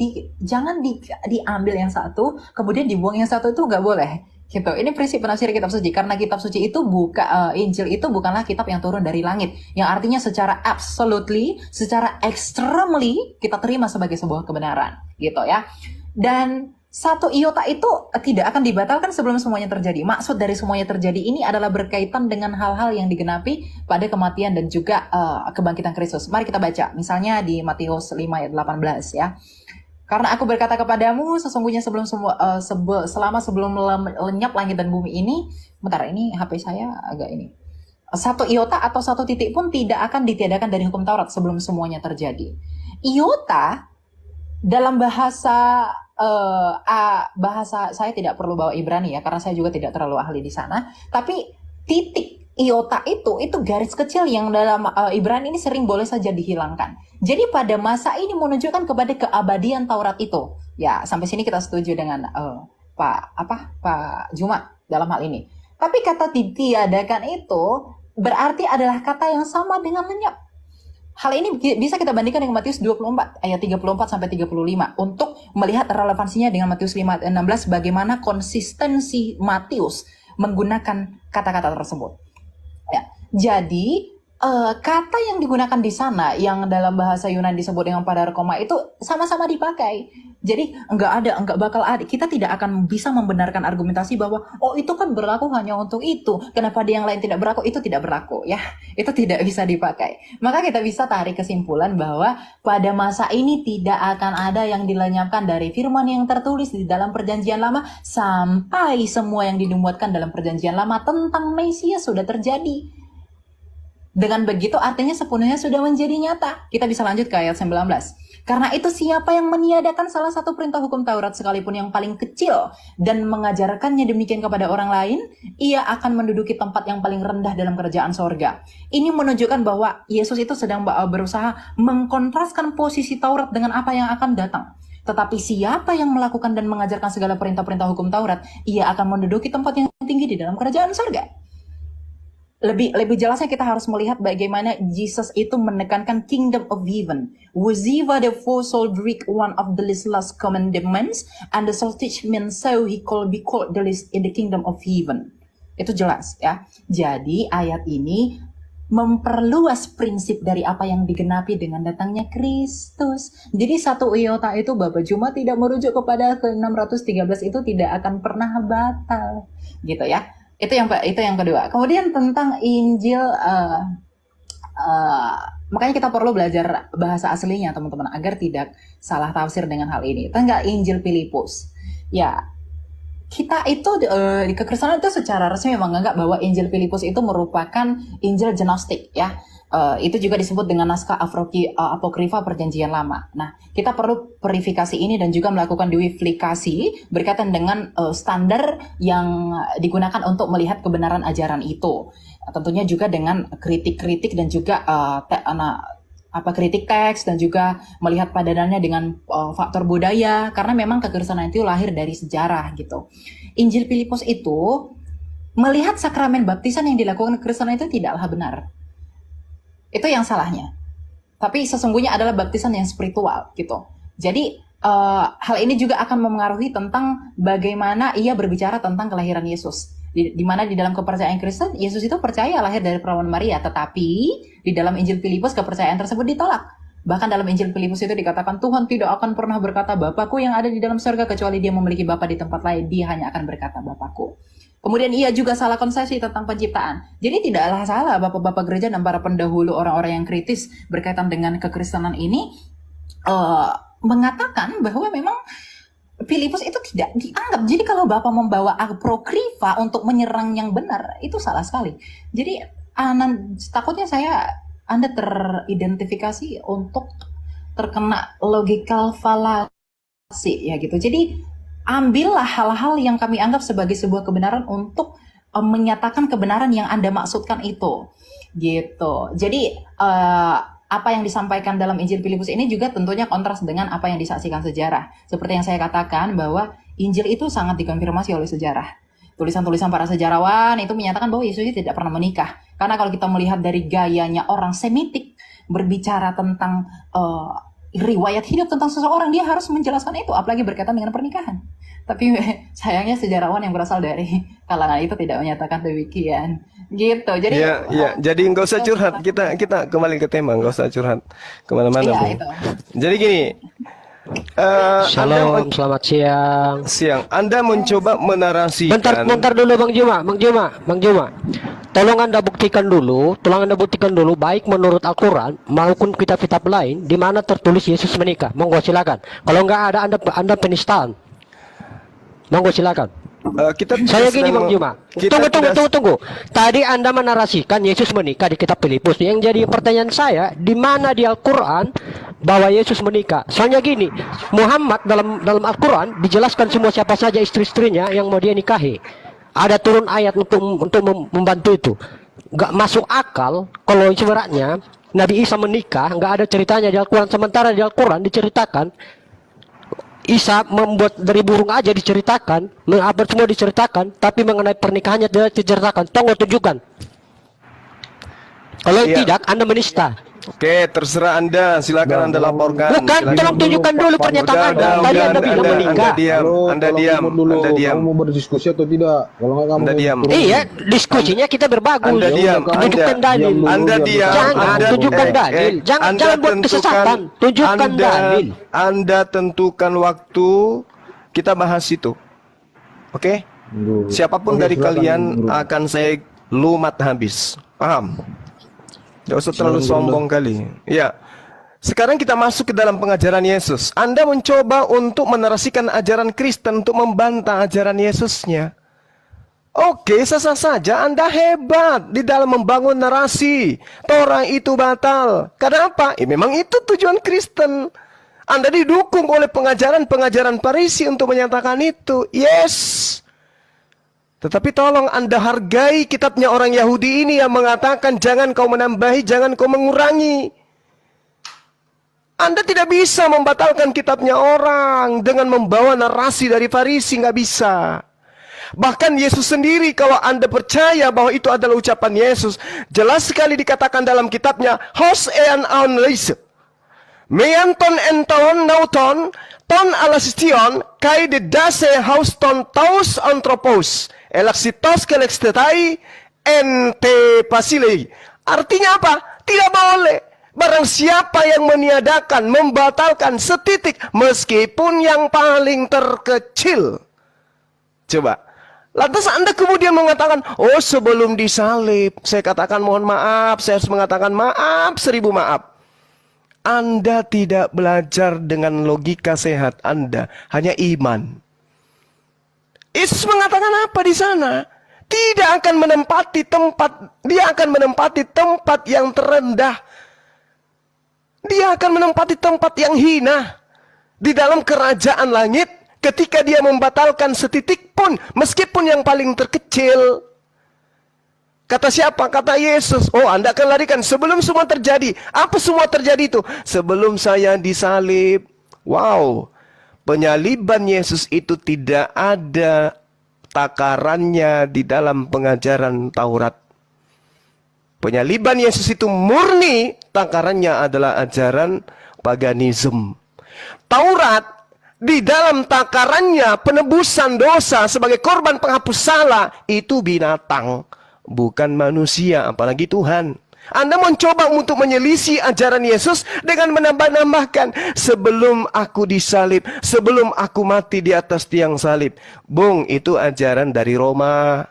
diambil yang satu, kemudian dibuang yang satu, itu nggak boleh. Gitu. Ini prinsip penafsir kitab suci, karena kitab suci itu Injil itu bukanlah kitab yang turun dari langit, yang artinya secara absolutely, secara extremely kita terima sebagai sebuah kebenaran, gitu ya. Dan satu iota itu tidak akan dibatalkan sebelum semuanya terjadi. Maksud dari semuanya terjadi ini adalah berkaitan dengan hal-hal yang digenapi pada kematian dan juga kebangkitan Kristus. Mari kita baca, misalnya di Matius 5 ayat 18 ya. Karena aku berkata kepadamu, sesungguhnya selama sebelum lenyap langit dan bumi ini, bentar ini HP saya agak ini. Satu iota atau satu titik pun tidak akan ditiadakan dari hukum Taurat sebelum semuanya terjadi. Iota dalam bahasa saya tidak perlu bawa Ibrani ya, karena saya juga tidak terlalu ahli di sana. Tapi titik iota itu garis kecil yang dalam Ibrani ini sering boleh saja dihilangkan. Jadi pada masa ini menunjukkan kepada keabadian Taurat itu. Ya, sampai sini kita setuju dengan Pak Juma dalam hal ini. Tapi kata ditiadakan itu berarti adalah kata yang sama dengan lenyap. Hal ini bisa kita bandingkan dengan Matius 24 ayat 34 sampai 35 untuk melihat relevansinya dengan Matius 5 ayat 16, bagaimana konsistensi Matius menggunakan kata-kata tersebut. Ya, jadi kata yang digunakan di sana yang dalam bahasa Yunani disebut dengan padarkoma itu sama-sama dipakai. Jadi enggak bakal ada. Kita tidak akan bisa membenarkan argumentasi bahwa itu kan berlaku hanya untuk itu. Kenapa di yang lain tidak berlaku? Itu tidak berlaku ya. Itu tidak bisa dipakai. Maka kita bisa tarik kesimpulan bahwa pada masa ini tidak akan ada yang dilenyapkan dari firman yang tertulis di dalam Perjanjian Lama sampai semua yang dinubuatkan dalam Perjanjian Lama tentang Mesias sudah terjadi. Dengan begitu artinya sepenuhnya sudah menjadi nyata. Kita bisa lanjut ke ayat 19. Karena itu siapa yang meniadakan salah satu perintah hukum Taurat sekalipun yang paling kecil dan mengajarkannya demikian kepada orang lain, ia akan menduduki tempat yang paling rendah dalam kerajaan sorga. Ini menunjukkan bahwa Yesus itu sedang berusaha mengkontraskan posisi Taurat dengan apa yang akan datang. Tetapi siapa yang melakukan dan mengajarkan segala perintah-perintah hukum Taurat, ia akan menduduki tempat yang tinggi di dalam kerajaan sorga. Lebih jelasnya kita harus melihat bagaimana Jesus itu menekankan kingdom of heaven. Waziva therefore shall break one of the last commandments, and the shall teach men so he call be called the least in the kingdom of heaven. Itu jelas ya. Jadi ayat ini memperluas prinsip dari apa yang digenapi dengan datangnya Kristus. Jadi satu iota itu Bapak Juma tidak merujuk kepada ke 613 itu tidak akan pernah batal. Gitu ya. Itu yang kedua. Kemudian tentang Injil, makanya kita perlu belajar bahasa aslinya teman-teman agar tidak salah tafsir dengan hal ini. Tentang Injil Filipus, ya kita itu di kekristenan itu secara resmi menganggap bahwa Injil Filipus itu merupakan Injil Gnostik ya. Itu juga disebut dengan naskah apokrifa Perjanjian Lama. Nah, kita perlu verifikasi ini dan juga melakukan diwiflikasi berkaitan dengan standar yang digunakan untuk melihat kebenaran ajaran itu. Tentunya juga dengan kritik-kritik dan juga kritik teks dan juga melihat padanannya dengan faktor budaya, karena memang kekristenan itu lahir dari sejarah gitu. Injil Filipus itu melihat sakramen baptisan yang dilakukan kekristenan itu tidaklah benar. Itu yang salahnya. Tapi sesungguhnya adalah baptisan yang spiritual gitu. Jadi hal ini juga akan memengaruhi tentang bagaimana ia berbicara tentang kelahiran Yesus. Di mana di dalam kepercayaan Kristen, Yesus itu percaya lahir dari perawan Maria. Tetapi di dalam Injil Filipus kepercayaan tersebut ditolak. Bahkan dalam Injil Filipus itu dikatakan Tuhan tidak akan pernah berkata Bapakku yang ada di dalam surga kecuali dia memiliki Bapa di tempat lain. Dia hanya akan berkata Bapakku. Kemudian ia juga salah konsepsi tentang penciptaan. Jadi tidaklah salah bapak-bapak gereja dan para pendahulu orang-orang yang kritis berkaitan dengan kekristenan ini mengatakan bahwa memang Filipus itu tidak dianggap. Jadi kalau bapak membawa apokrifa untuk menyerang yang benar, itu salah sekali. Jadi takutnya Anda teridentifikasi untuk terkena logical fallacy ya gitu. Jadi ambillah hal-hal yang kami anggap sebagai sebuah kebenaran untuk menyatakan kebenaran yang Anda maksudkan itu. Gitu. Jadi apa yang disampaikan dalam Injil Filipus ini juga tentunya kontras dengan apa yang disaksikan sejarah. Seperti yang saya katakan bahwa Injil itu sangat dikonfirmasi oleh sejarah. Tulisan-tulisan para sejarawan itu menyatakan bahwa Yesus itu tidak pernah menikah. Karena kalau kita melihat dari gayanya orang Semitik berbicara tentang riwayat hidup tentang seseorang, dia harus menjelaskan itu, apalagi berkaitan dengan pernikahan. Tapi sayangnya sejarawan yang berasal dari kalangan itu tidak menyatakan demikian. Gitu. Jadi
jadi nggak usah curhat. Kita kembali ke tema, nggak usah curhat kemana-mana.
Iya,
Bu.
itu.
Jadi gini.
Shalom, selamat siang.
Anda mencoba menarasikan.
Bentar dulu Bang Juma. Tolong Anda buktikan dulu, baik menurut Al-Quran maupun kitab-kitab lain di mana tertulis Yesus menikah. Monggo silakan. Kalau nggak ada Anda penistaan. Monggo silakan. Saya gini Bang Juma. Tunggu. Tadi Anda menarasikan Yesus menikah di kitab Filipus. Yang jadi pertanyaan saya, di mana di Al-Quran bahwa Yesus menikah? Soalnya gini, Muhammad dalam Al-Quran dijelaskan semua siapa saja istri-istrinya yang mau dia nikahi. Ada turun ayat untuk membantu itu. Gak masuk akal kalau sebenarnya Nabi Isa menikah, nggak ada ceritanya di Al-Quran. Sementara di Al-Quran diceritakan Isa membuat dari burung aja diceritakan, semua diceritakan, tapi mengenai pernikahannya tidak diceritakan. Tolong tunjukkan. Kalau tidak, Anda menista.
Oke, terserah Anda. Silakan Anda laporkan.
Bukan, tolong tunjukkan dulu pernyataan Anda. Tadi Anda bilang menikah.
Anda diam.
Kamu mau berdiskusi atau tidak? Kalau nggak kamu
diam.
Iya, diskusinya kita berbagus.
Anda diam.
Tunjukkan dalil.
Anda diam.
Jangan tunjukkan dalil. Jangan buat kesesatan. Tunjukkan dalil.
Anda tentukan waktu kita bahas itu. Oke? Siapapun dari kalian akan saya lumat habis. Paham? Gak usah terlalu sombong kali. Ya. Sekarang kita masuk ke dalam pengajaran Yesus. Anda mencoba untuk menarasikan ajaran Kristen untuk membantah ajaran Yesusnya. Oke, sah-sah saja Anda hebat di dalam membangun narasi. Torah itu batal. Kenapa? Ya, memang itu tujuan Kristen. Anda didukung oleh pengajaran-pengajaran Farisi untuk menyatakan itu. Yes. Tetapi tolong Anda hargai kitabnya orang Yahudi ini yang mengatakan jangan kau menambahi, jangan kau mengurangi. Anda tidak bisa membatalkan kitabnya orang dengan membawa narasi dari Farisi, nggak bisa. Bahkan Yesus sendiri, kalau Anda percaya bahwa itu adalah ucapan Yesus, jelas sekali dikatakan dalam kitabnya, Hos ean aon leise. Meanton enton nauton, ton alasistion, kai de dase haus ton taus antropos, elaksitos kelekstetai, ente pasilei. Artinya apa? Tidak boleh. Barang siapa yang meniadakan, membatalkan setitik, meskipun yang paling terkecil. Coba. Lantas Anda kemudian mengatakan, oh sebelum disalib, saya katakan mohon maaf, saya harus mengatakan maaf, 1000 maaf. Anda tidak belajar dengan logika sehat Anda, hanya iman. Yesus mengatakan apa di sana? Tidak akan menempati tempat, dia akan menempati tempat yang terendah. Dia akan menempati tempat yang hina di dalam kerajaan langit. Ketika dia membatalkan setitik pun, meskipun yang paling terkecil. Kata siapa? Kata Yesus. Oh, Anda akan larikan sebelum semua terjadi. Apa semua terjadi itu? Sebelum saya disalib. Wow. Penyaliban Yesus itu tidak ada takarannya di dalam pengajaran Taurat. Penyaliban Yesus itu murni, takarannya adalah ajaran paganisme. Taurat di dalam takarannya penebusan dosa sebagai korban penghapus salah itu binatang, bukan manusia, apalagi Tuhan. Anda mencoba untuk menyelisih ajaran Yesus dengan menambah-nambahkan sebelum aku disalib, sebelum aku mati di atas tiang salib. Bung, itu ajaran dari Roma.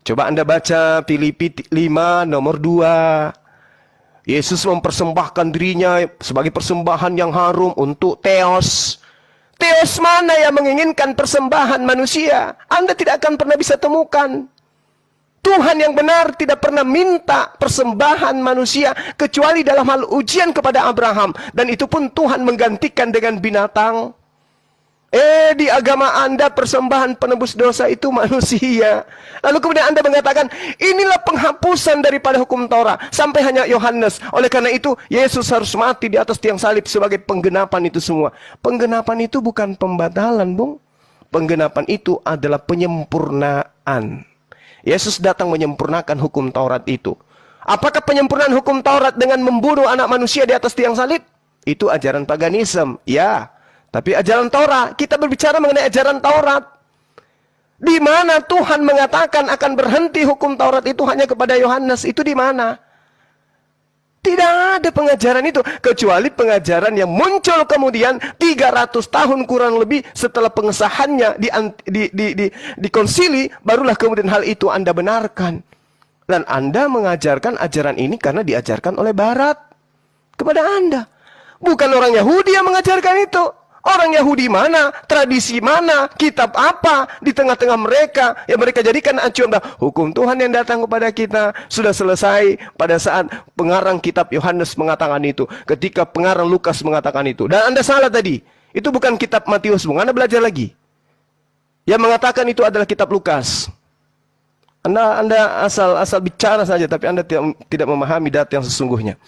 Coba Anda baca Filipi 5 nomor 2. Yesus mempersembahkan dirinya sebagai persembahan yang harum untuk Theos. Theos mana yang menginginkan persembahan manusia? Anda tidak akan pernah bisa temukan. Tuhan yang benar tidak pernah minta persembahan manusia kecuali dalam hal ujian kepada Abraham. Dan itu pun Tuhan menggantikan dengan binatang. Di agama Anda persembahan penebus dosa itu manusia. Lalu kemudian Anda mengatakan, inilah penghapusan daripada hukum Torah. Sampai hanya Yohanes. Oleh karena itu, Yesus harus mati di atas tiang salib sebagai penggenapan itu semua. Penggenapan itu bukan pembatalan, Bung. Penggenapan itu adalah penyempurnaan. Yesus datang menyempurnakan hukum Taurat itu. Apakah penyempurnaan hukum Taurat dengan membunuh anak manusia di atas tiang salib? Itu ajaran paganisme. Ya. Tapi ajaran Taurat, kita berbicara mengenai ajaran Taurat. Di mana Tuhan mengatakan akan berhenti hukum Taurat itu hanya kepada Yohanes. Itu di mana? Tidak ada pengajaran itu. Kecuali pengajaran yang muncul kemudian 300 tahun kurang lebih setelah pengesahannya di konsili. Barulah kemudian hal itu Anda benarkan. Dan Anda mengajarkan ajaran ini karena diajarkan oleh Barat kepada Anda. Bukan orang Yahudi yang mengajarkan itu. Orang Yahudi mana, tradisi mana, kitab apa di tengah-tengah mereka yang mereka jadikan acuan bahwa hukum Tuhan yang datang kepada kita sudah selesai pada saat pengarang kitab Yohanes mengatakan itu, ketika pengarang Lukas mengatakan itu. Dan Anda salah tadi, itu bukan kitab Matius, Bung. Anda belajar lagi. Yang mengatakan itu adalah kitab Lukas. Anda asal bicara saja, tapi Anda tidak memahami data yang sesungguhnya.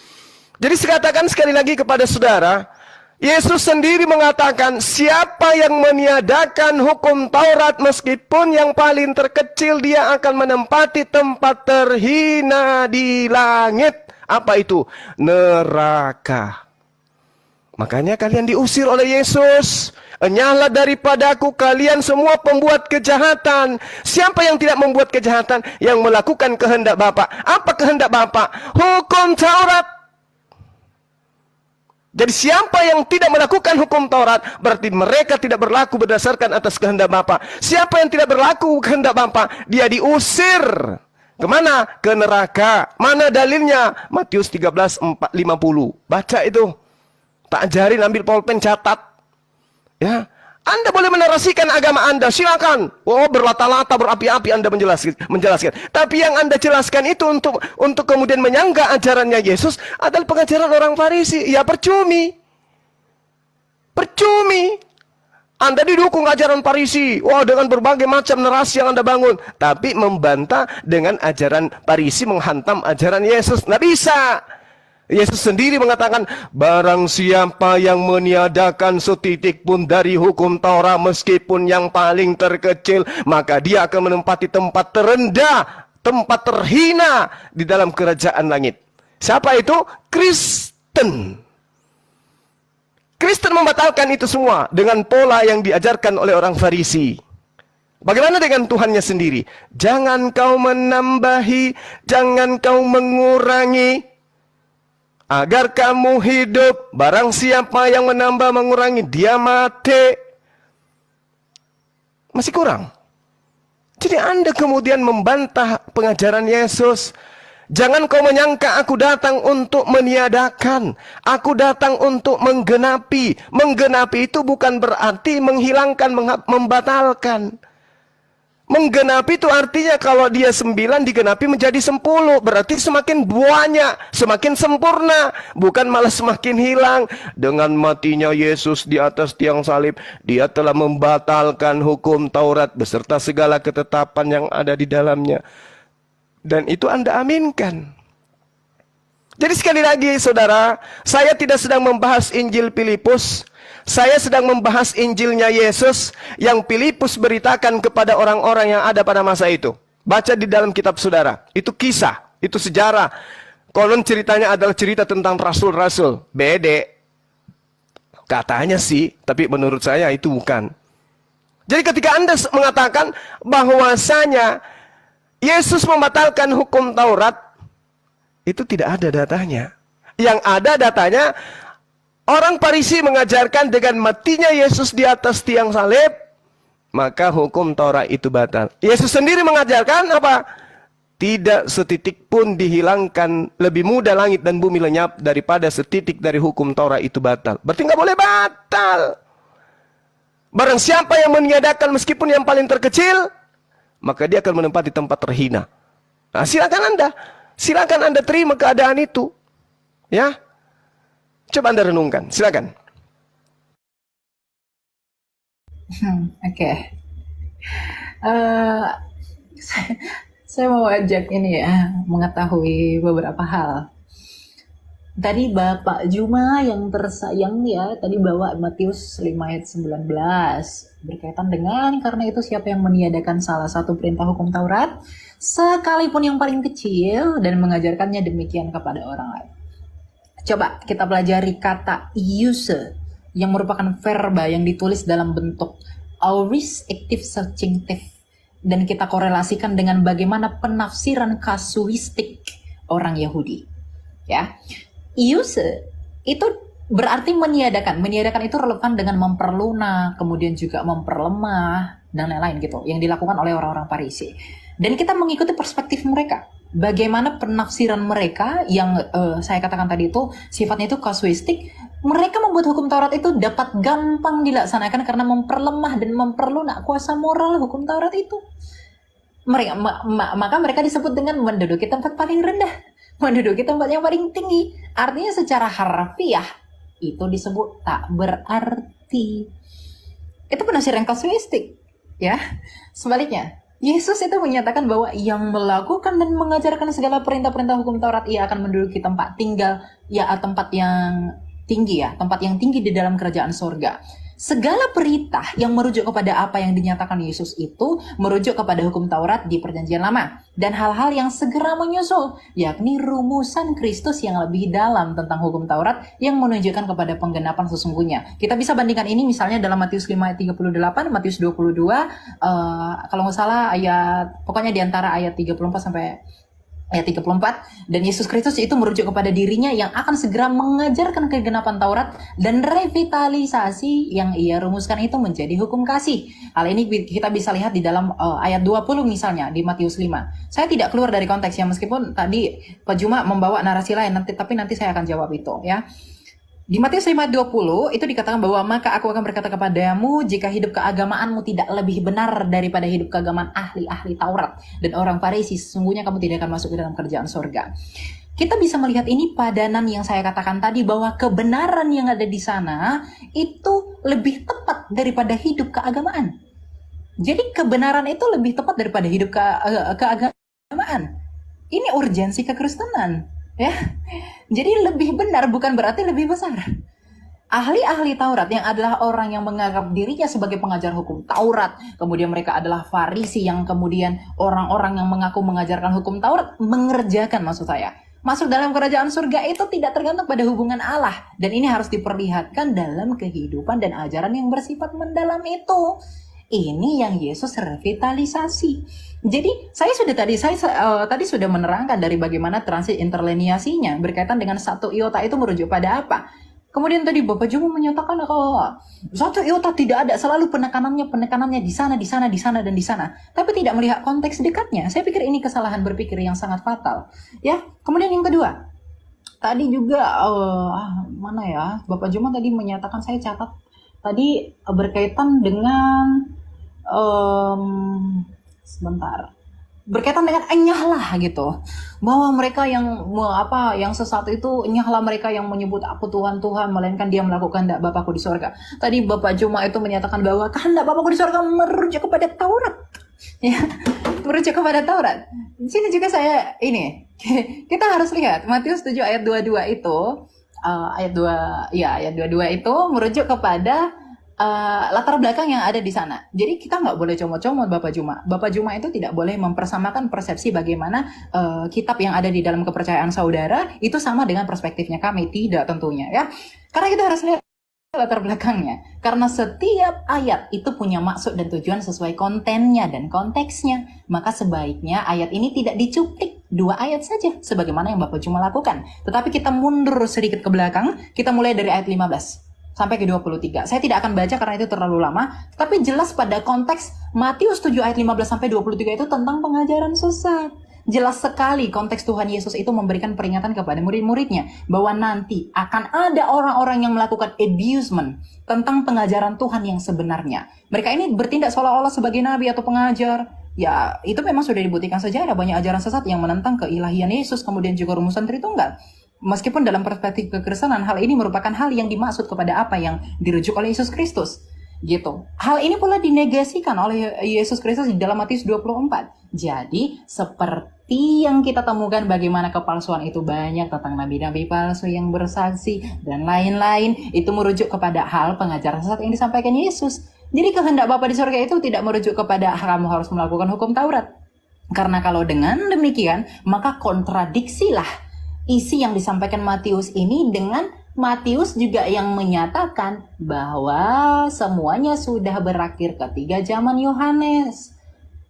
Jadi saya katakan sekali lagi kepada saudara, Yesus sendiri mengatakan, siapa yang meniadakan hukum Taurat meskipun yang paling terkecil, dia akan menempati tempat terhina di langit. Apa itu? Neraka. Makanya kalian diusir oleh Yesus. Enyahlah daripadaku kalian semua pembuat kejahatan. Siapa yang tidak membuat kejahatan? Yang melakukan kehendak Bapa. Apa kehendak Bapa? Hukum Taurat. Jadi siapa yang tidak melakukan hukum Taurat, berarti mereka tidak berlaku berdasarkan atas kehendak Bapa. Siapa yang tidak berlaku kehendak Bapa, dia diusir. Kemana? Ke neraka. Mana dalilnya? Matius 13:50. Baca itu. Tak ajarin, ambil pulpen, catat. Ya, Anda boleh menarasikan agama Anda, silakan. Oh, berlata-lata, berapi-api Anda menjelaskan. Tapi yang Anda jelaskan itu untuk kemudian menyangga ajarannya Yesus adalah pengajaran orang Farisi. Ya percumi. Percumi. Anda didukung ajaran Farisi. Wah, dengan berbagai macam narasi yang Anda bangun. Tapi membantah dengan ajaran Farisi menghantam ajaran Yesus. Nggak bisa. Yesus sendiri mengatakan, barang siapa yang meniadakan setitik pun dari hukum Taurat meskipun yang paling terkecil, maka dia akan menempati tempat terendah, tempat terhina di dalam kerajaan langit. Siapa itu? Kristen. Kristen membatalkan itu semua dengan pola yang diajarkan oleh orang Farisi. Bagaimana dengan Tuhannya sendiri? Jangan kau menambahi, jangan kau mengurangi, agar kamu hidup. Barang siapa yang menambah mengurangi, dia mati. Masih kurang. Jadi Anda kemudian membantah pengajaran Yesus. Jangan kau menyangka aku datang untuk meniadakan. Aku datang untuk menggenapi. Menggenapi itu bukan berarti menghilangkan, membatalkan. Menggenapi itu artinya kalau dia 9 digenapi menjadi 10. Berarti semakin banyak, semakin sempurna. Bukan malah semakin hilang. Dengan matinya Yesus di atas tiang salib, dia telah membatalkan hukum Taurat beserta segala ketetapan yang ada di dalamnya. Dan itu Anda aminkan. Jadi sekali lagi saudara, saya tidak sedang membahas Injil Filipus. Saya sedang membahas Injilnya Yesus yang Filipus beritakan kepada orang-orang yang ada pada masa itu. Baca di dalam kitab saudara. Itu kisah, itu sejarah. Konon ceritanya adalah cerita tentang rasul-rasul. Bede. Katanya sih, tapi menurut saya itu bukan. Jadi ketika Anda mengatakan bahwasanya Yesus membatalkan hukum Taurat, itu tidak ada datanya. Yang ada datanya, orang Farisi mengajarkan dengan matinya Yesus di atas tiang salib, maka hukum Taurat itu batal. Yesus sendiri mengajarkan apa? Tidak setitik pun dihilangkan, lebih mudah langit dan bumi lenyap daripada setitik dari hukum Taurat itu batal. Berarti nggak boleh batal. Barang siapa yang meniadakan meskipun yang paling terkecil, maka dia akan menempati tempat terhina. Nah, silakan Anda terima keadaan itu. Ya. Coba Anda renungkan, silakan.
Oke. Saya mau ajak ini ya, mengetahui beberapa hal. Tadi Bapak Juma yang tersayang ya, tadi bawa Matius 5 ayat 19. Berkaitan dengan, karena itu siapa yang meniadakan salah satu perintah hukum Taurat, sekalipun yang paling kecil, dan mengajarkannya demikian kepada orang lain. Coba kita pelajari kata use, yang merupakan verba yang ditulis dalam bentuk aorist active subjunctive, dan kita korelasikan dengan bagaimana penafsiran kasuistik orang Yahudi. Ya. Use itu berarti meniadakan. Meniadakan itu relevan dengan memperlunak, kemudian juga memperlemah, dan lain-lain gitu, yang dilakukan oleh orang-orang Farisi. Dan kita mengikuti perspektif mereka. Bagaimana penafsiran mereka yang saya katakan tadi itu sifatnya itu kasuistik. Mereka membuat hukum Taurat itu dapat gampang dilaksanakan karena memperlemah dan memperlunak kuasa moral hukum Taurat itu. Maka mereka disebut dengan menduduki tempat paling rendah, menduduki tempat yang paling tinggi. Artinya secara harfiah itu disebut tak berarti. Itu penafsiran kasuistik, ya. Sebaliknya, Yesus itu menyatakan bahwa yang melakukan dan mengajarkan segala perintah-perintah hukum Taurat, ia akan menduduki tempat tinggal, ya, tempat yang tinggi ya, tempat yang tinggi di dalam kerajaan sorga. Segala perintah yang merujuk kepada apa yang dinyatakan Yesus itu merujuk kepada hukum Taurat di Perjanjian Lama, dan hal-hal yang segera menyusul, yakni rumusan Kristus yang lebih dalam tentang hukum Taurat yang menunjukkan kepada penggenapan sesungguhnya. Kita bisa bandingkan ini misalnya dalam Matius 5 ayat 38, Matius 22, kalau nggak salah pokoknya di antara ayat 34 sampai ayat 34, dan Yesus Kristus itu merujuk kepada dirinya yang akan segera mengajarkan kegenapan Taurat, dan revitalisasi yang ia rumuskan itu menjadi hukum kasih. Hal ini kita bisa lihat di dalam ayat 20 misalnya di Matius 5. Saya tidak keluar dari konteks ya, meskipun tadi Pak Juma membawa narasi lain, tapi nanti saya akan jawab itu ya. Di Matius 5:20 itu dikatakan bahwa maka aku akan berkata kepadamu, jika hidup keagamaanmu tidak lebih benar daripada hidup keagamaan ahli-ahli Taurat dan orang Farisi, sesungguhnya kamu tidak akan masuk ke dalam kerajaan surga. Kita bisa melihat ini padanan yang saya katakan tadi, bahwa kebenaran yang ada di sana itu lebih tepat daripada hidup keagamaan. Jadi kebenaran itu lebih tepat daripada hidup keagamaan. Ini urgensi kekristenan, ya. Jadi lebih benar bukan berarti lebih besar. Ahli-ahli Taurat yang adalah orang yang menganggap dirinya sebagai pengajar hukum Taurat, kemudian mereka adalah Farisi yang kemudian orang-orang yang mengaku mengajarkan hukum Taurat mengerjakan, maksud saya, masuk dalam kerajaan surga itu tidak tergantung pada hubungan Allah, dan ini harus diperlihatkan dalam kehidupan dan ajaran yang bersifat mendalam itu. Ini yang Yesus revitalisasi. Jadi saya tadi sudah menerangkan dari bagaimana transit interlineasinya berkaitan dengan satu iota itu merujuk pada apa. Kemudian tadi Bapak Juma menyatakan kalau satu iota tidak ada, selalu penekanannya di sana, dan di sana. Tapi tidak melihat konteks dekatnya. Saya pikir ini kesalahan berpikir yang sangat fatal. Ya, kemudian yang kedua, tadi juga mana ya, Bapak Juma tadi menyatakan, saya catat tadi berkaitan dengan berkaitan dengan enyahlah gitu, bahwa mereka yang sesat itu enyahlah mereka yang menyebut aku Tuhan Tuhan, melainkan dia melakukan kehendak Bapakku di sorga. Tadi Bapak Juma itu menyatakan bahwa kehendak Bapakku di sorga merujuk kepada Taurat, ya, merujuk kepada Taurat. Di sini juga kita harus lihat Matius 7 ayat 22 itu, ayat 22 itu merujuk kepada latar belakang yang ada di sana. Jadi kita nggak boleh comot-comot Bapak Juma. Bapak Juma itu tidak boleh mempersamakan persepsi bagaimana kitab yang ada di dalam kepercayaan saudara itu sama dengan perspektifnya kami. Tidak tentunya, ya. Karena kita harus lihat latar belakangnya. Karena setiap ayat itu punya maksud dan tujuan sesuai kontennya dan konteksnya. Maka sebaiknya ayat ini tidak dicuplik 2 ayat saja sebagaimana yang Bapak Juma lakukan. Tetapi kita mundur sedikit ke belakang, kita mulai dari ayat 15 sampai ke 23. Saya tidak akan baca karena itu terlalu lama, tapi jelas pada konteks Matius 7 ayat 15 sampai 23 itu tentang pengajaran sesat. Jelas sekali konteks Tuhan Yesus itu memberikan peringatan kepada murid-muridnya bahwa nanti akan ada orang-orang yang melakukan abusement tentang pengajaran Tuhan yang sebenarnya. Mereka ini bertindak seolah-olah sebagai nabi atau pengajar. Ya, itu memang sudah dibuktikan saja ada banyak ajaran sesat yang menentang keilahian Yesus, kemudian juga rumusan Tritunggal. Meskipun dalam perspektif kekristenan hal ini merupakan hal yang dimaksud kepada apa yang dirujuk oleh Yesus Kristus, gitu. Hal ini pula dinegasikan oleh Yesus Kristus di dalam Matius 24. Jadi seperti yang kita temukan bagaimana kepalsuan itu banyak tentang nabi-nabi palsu yang bersaksi dan lain-lain, itu merujuk kepada hal pengajaran sesat yang disampaikan Yesus. Jadi kehendak Bapa di surga itu tidak merujuk kepada kamu harus melakukan hukum Taurat. Karena kalau dengan demikian maka kontradiksilah isi yang disampaikan Matius ini dengan Matius juga yang menyatakan bahwa semuanya sudah berakhir ketika zaman Yohanes.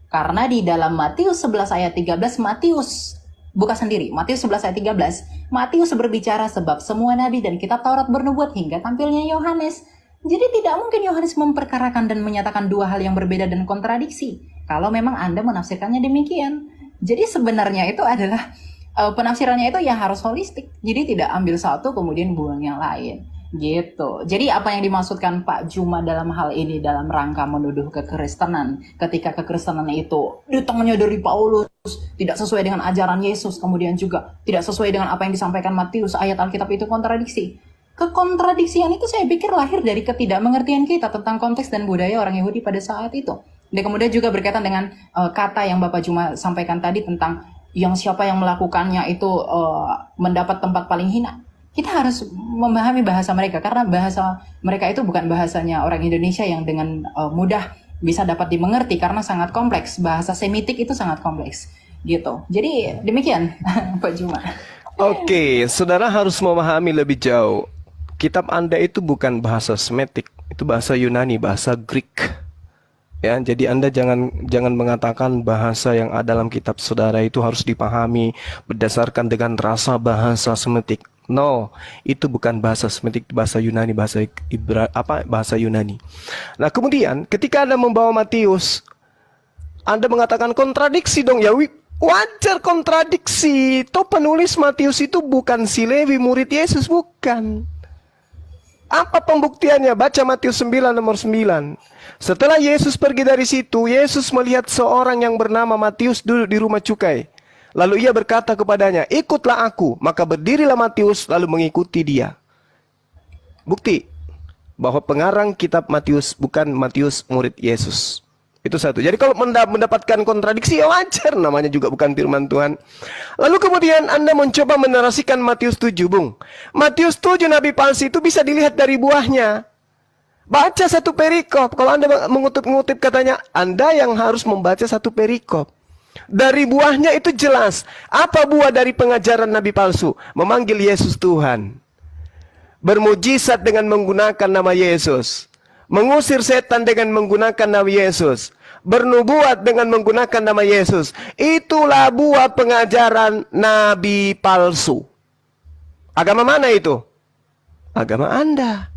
Karena di dalam Matius 11 ayat 13, Matius buka sendiri, Matius 11 ayat 13, Matius berbicara sebab semua nabi dan kitab Taurat bernubuat hingga tampilnya Yohanes. Jadi tidak mungkin Yohanes memperkarakan dan menyatakan 2 hal yang berbeda dan kontradiksi, kalau memang Anda menafsirkannya demikian. Jadi sebenarnya itu adalah penafsirannya itu yang harus holistik. Jadi tidak ambil satu kemudian buang yang lain. Gitu. Jadi apa yang dimaksudkan Pak Juma dalam hal ini dalam rangka menuduh kekristenan, ketika kekristenan itu datangnya dari Paulus, tidak sesuai dengan ajaran Yesus, kemudian juga tidak sesuai dengan apa yang disampaikan Matius, ayat Alkitab itu kontradiksi. Kekontradiksian itu saya pikir lahir dari ketidakmengertian kita tentang konteks dan budaya orang Yahudi pada saat itu. Dan kemudian juga berkaitan dengan kata yang Bapak Juma sampaikan tadi tentang yang siapa yang melakukannya itu mendapat tempat paling hina. Kita harus memahami bahasa mereka, karena bahasa mereka itu bukan bahasanya orang Indonesia yang dengan mudah bisa dapat dimengerti, karena sangat kompleks. Bahasa Semitik itu sangat kompleks, gitu. Jadi demikian Pak Juma.
Oke, saudara harus memahami lebih jauh. Kitab Anda itu bukan bahasa Semitik, itu bahasa Yunani, bahasa Greek. Ya, jadi Anda jangan mengatakan bahasa yang ada dalam kitab saudara itu harus dipahami berdasarkan dengan rasa bahasa Semitik. No, itu bukan bahasa Semitik, bahasa Yunani, bahasa Yunani. Nah, kemudian ketika Anda membawa Matius, Anda mengatakan kontradiksi dong. Ya, wajar kontradiksi. Toh penulis Matius itu bukan si Lewi murid Yesus, bukan. Apa pembuktiannya? Baca Matius 9 nomor 9. Setelah Yesus pergi dari situ, Yesus melihat seorang yang bernama Matius duduk di rumah cukai. Lalu ia berkata kepadanya, ikutlah aku. Maka berdirilah Matius lalu mengikuti dia. Bukti bahwa pengarang kitab Matius bukan Matius murid Yesus. Itu satu. Jadi kalau mendapatkan kontradiksi ya wajar, namanya juga bukan firman Tuhan. Lalu kemudian Anda mencoba menarasikan Matius 7, Bung. Matius 7 nabi palsu itu bisa dilihat dari buahnya. Baca satu perikop. Kalau Anda mengutip katanya, Anda yang harus membaca satu perikop. Dari buahnya itu jelas. Apa buah dari pengajaran nabi palsu? Memanggil Yesus Tuhan. Bermujizat dengan menggunakan nama Yesus. Mengusir setan dengan menggunakan nama Yesus. Bernubuat dengan menggunakan nama Yesus. Itulah buah pengajaran nabi palsu. Agama mana itu? Agama Anda.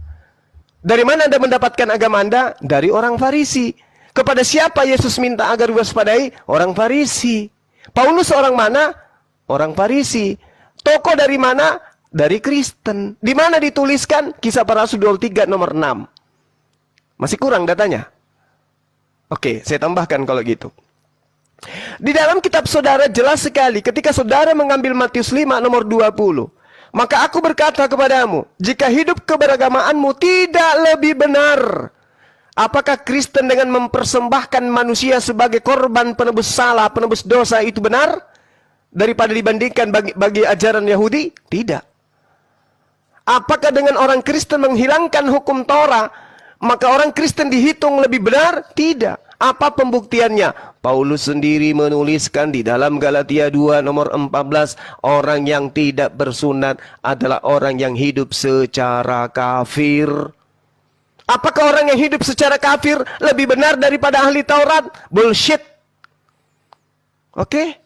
Dari mana Anda mendapatkan agama Anda? Dari orang Farisi. Kepada siapa Yesus minta agar waspadai? Orang Farisi. Paulus orang mana? Orang Farisi. Tokoh dari mana? Dari Kristen. Di mana dituliskan? Kisah Para Rasul 23 nomor 6. Masih kurang datanya? Oke, saya tambahkan kalau gitu. Di dalam kitab saudara jelas sekali ketika saudara mengambil Matius 5 nomor 20. Maka aku berkata kepadamu, jika hidup keberagamaanmu tidak lebih benar, apakah Kristen dengan mempersembahkan manusia sebagai korban penebus salah, penebus dosa itu benar? Daripada dibandingkan bagi ajaran Yahudi? Tidak. Apakah dengan orang Kristen menghilangkan hukum Torah, maka orang Kristen dihitung lebih benar? Tidak. Apa pembuktiannya? Paulus sendiri menuliskan di dalam Galatia 2 nomor 14, orang yang tidak bersunat adalah orang yang hidup secara kafir. Apakah orang yang hidup secara kafir lebih benar daripada ahli Taurat? Bullshit. Oke?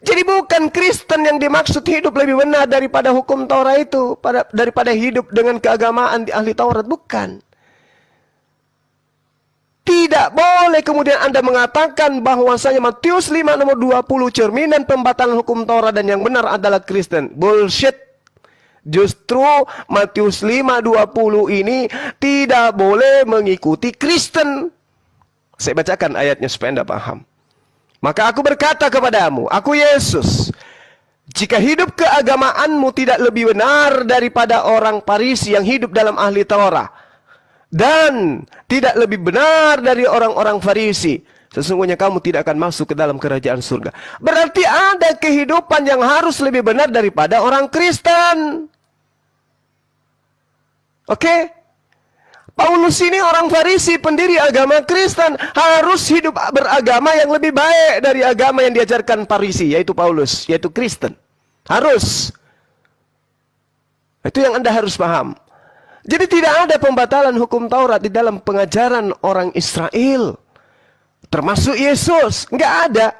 Jadi bukan Kristen yang dimaksud hidup lebih benar daripada hukum Taurat itu, daripada hidup dengan keagamaan di ahli Taurat, bukan. Tidak boleh kemudian Anda mengatakan bahwasanya Matius 5 nomor 20 cerminan pembatalan hukum Taurat dan yang benar adalah Kristen. Bullshit. Justru Matius 5:20 ini tidak boleh mengikuti Kristen. Saya bacakan ayatnya supaya Anda paham. Maka aku berkata kepadamu, aku Yesus, jika hidup keagamaanmu tidak lebih benar daripada orang Farisi yang hidup dalam ahli Taurat, dan tidak lebih benar dari orang-orang Farisi, sesungguhnya kamu tidak akan masuk ke dalam kerajaan surga. Berarti ada kehidupan yang harus lebih benar daripada orang Kristen. Oke? Paulus ini orang Farisi, pendiri agama Kristen, harus hidup beragama yang lebih baik dari agama yang diajarkan Farisi, yaitu Paulus, yaitu Kristen. Harus. Itu yang Anda harus paham. Jadi tidak ada pembatalan hukum Taurat di dalam pengajaran orang Israel. Termasuk Yesus. Nggak ada.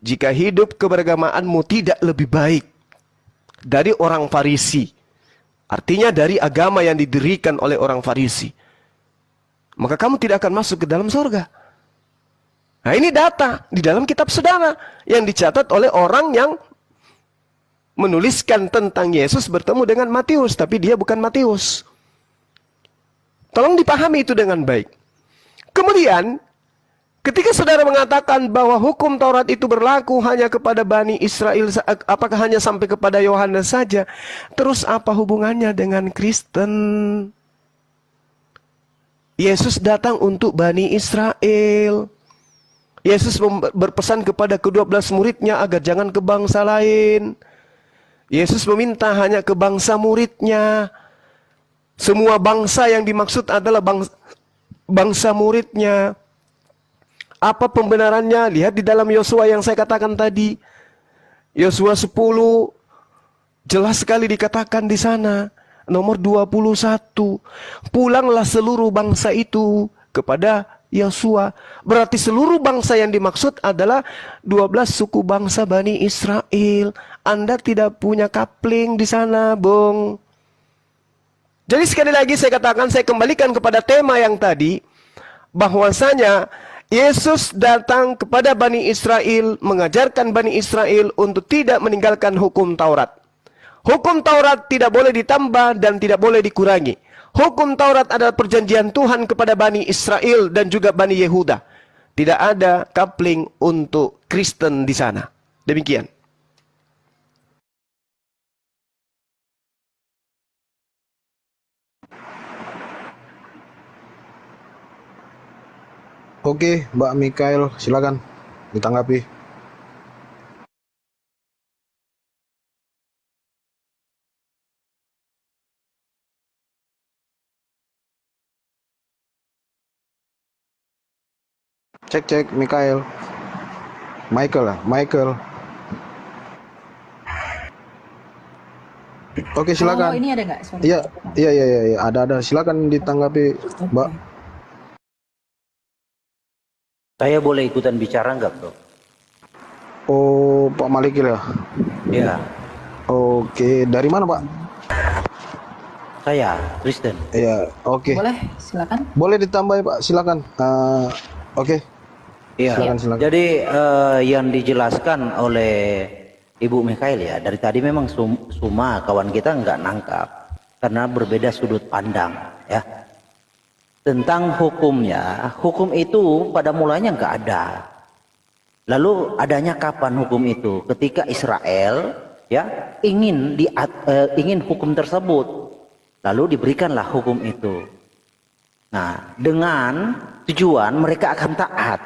Jika hidup keberagamaanmu tidak lebih baik dari orang Farisi. Artinya dari agama yang didirikan oleh orang Farisi. Maka kamu tidak akan masuk ke dalam surga. Nah ini data di dalam kitab saudara. Yang dicatat oleh orang yang menuliskan tentang Yesus bertemu dengan Matius. Tapi dia bukan Matius. Tolong dipahami itu dengan baik. Kemudian, ketika saudara mengatakan bahwa hukum Taurat itu berlaku hanya kepada Bani Israel, apakah hanya sampai kepada Yohanes saja? Terus apa hubungannya dengan Kristen? Yesus datang untuk Bani Israel. Yesus berpesan kepada ke-12 muridnya agar jangan ke bangsa lain. Yesus meminta hanya ke bangsa muridnya. Semua bangsa yang dimaksud adalah bangsa muridnya. Apa pembenarannya? Lihat di dalam Yosua yang saya katakan tadi. Yosua 10 jelas sekali dikatakan di sana. Nomor 21. Pulanglah seluruh bangsa itu kepada Yosua. Berarti seluruh bangsa yang dimaksud adalah 12 suku bangsa Bani Israel. Anda tidak punya kapling di sana, Bung. Jadi sekali lagi saya katakan, saya kembalikan kepada tema yang tadi, bahwasanya Yesus datang kepada Bani Israel, mengajarkan Bani Israel untuk tidak meninggalkan hukum Taurat. Hukum Taurat tidak boleh ditambah dan tidak boleh dikurangi. Hukum Taurat adalah perjanjian Tuhan kepada Bani Israel dan juga Bani Yehuda. Tidak ada coupling untuk Kristen di sana. Demikian.
Oke, Mbak Mikael, silakan ditanggapi. Cek, Mikael. Michael lah, Michael. Oke, silakan.
Oh, ini ada nggak suara?
Iya, ada. Silakan ditanggapi, Mbak.
Saya boleh ikutan bicara nggak, Bro?
Oh, Pak Malikil ya?
Ya,
Oke, dari mana, Pak?
saya Kristen.
Iya, oke.
Boleh, silakan.
Boleh ditambah, Pak, silakan. Oke.
Iya.
Silakan.
Jadi yang dijelaskan oleh Ibu Mikael ya, dari tadi memang semua kawan kita nggak nangkap karena berbeda sudut pandang ya. Tentang hukumnya, hukum itu pada mulanya nggak ada. Lalu adanya kapan hukum itu? Ketika Israel ya ingin hukum tersebut, lalu diberikanlah hukum itu. Nah, dengan tujuan mereka akan taat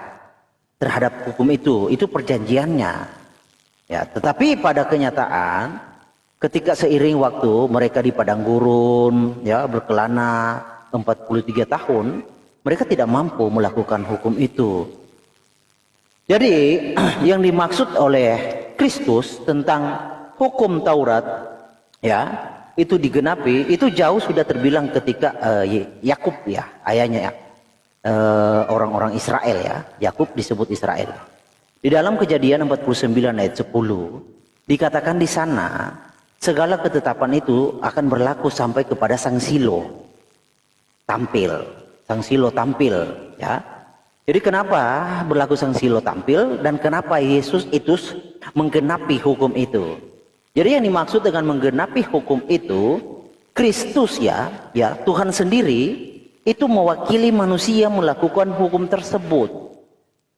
terhadap hukum itu perjanjiannya. Ya, tetapi pada kenyataan, ketika seiring waktu mereka di padang gurun, ya berkelana 43 tahun, mereka tidak mampu melakukan hukum itu. Jadi yang dimaksud oleh Kristus tentang hukum Taurat, ya itu digenapi, itu jauh sudah terbilang ketika Yakub ya, ayahnya ya, orang-orang Israel ya, Yakub disebut Israel. Di dalam Kejadian 49 ayat 10 dikatakan di sana segala ketetapan itu akan berlaku sampai kepada Sang Silo tampil, Sang Silo tampil ya. Jadi kenapa berlaku Sang Silo tampil dan kenapa Yesus itu menggenapi hukum itu? Jadi yang dimaksud dengan menggenapi hukum itu Kristus ya Tuhan sendiri itu mewakili manusia melakukan hukum tersebut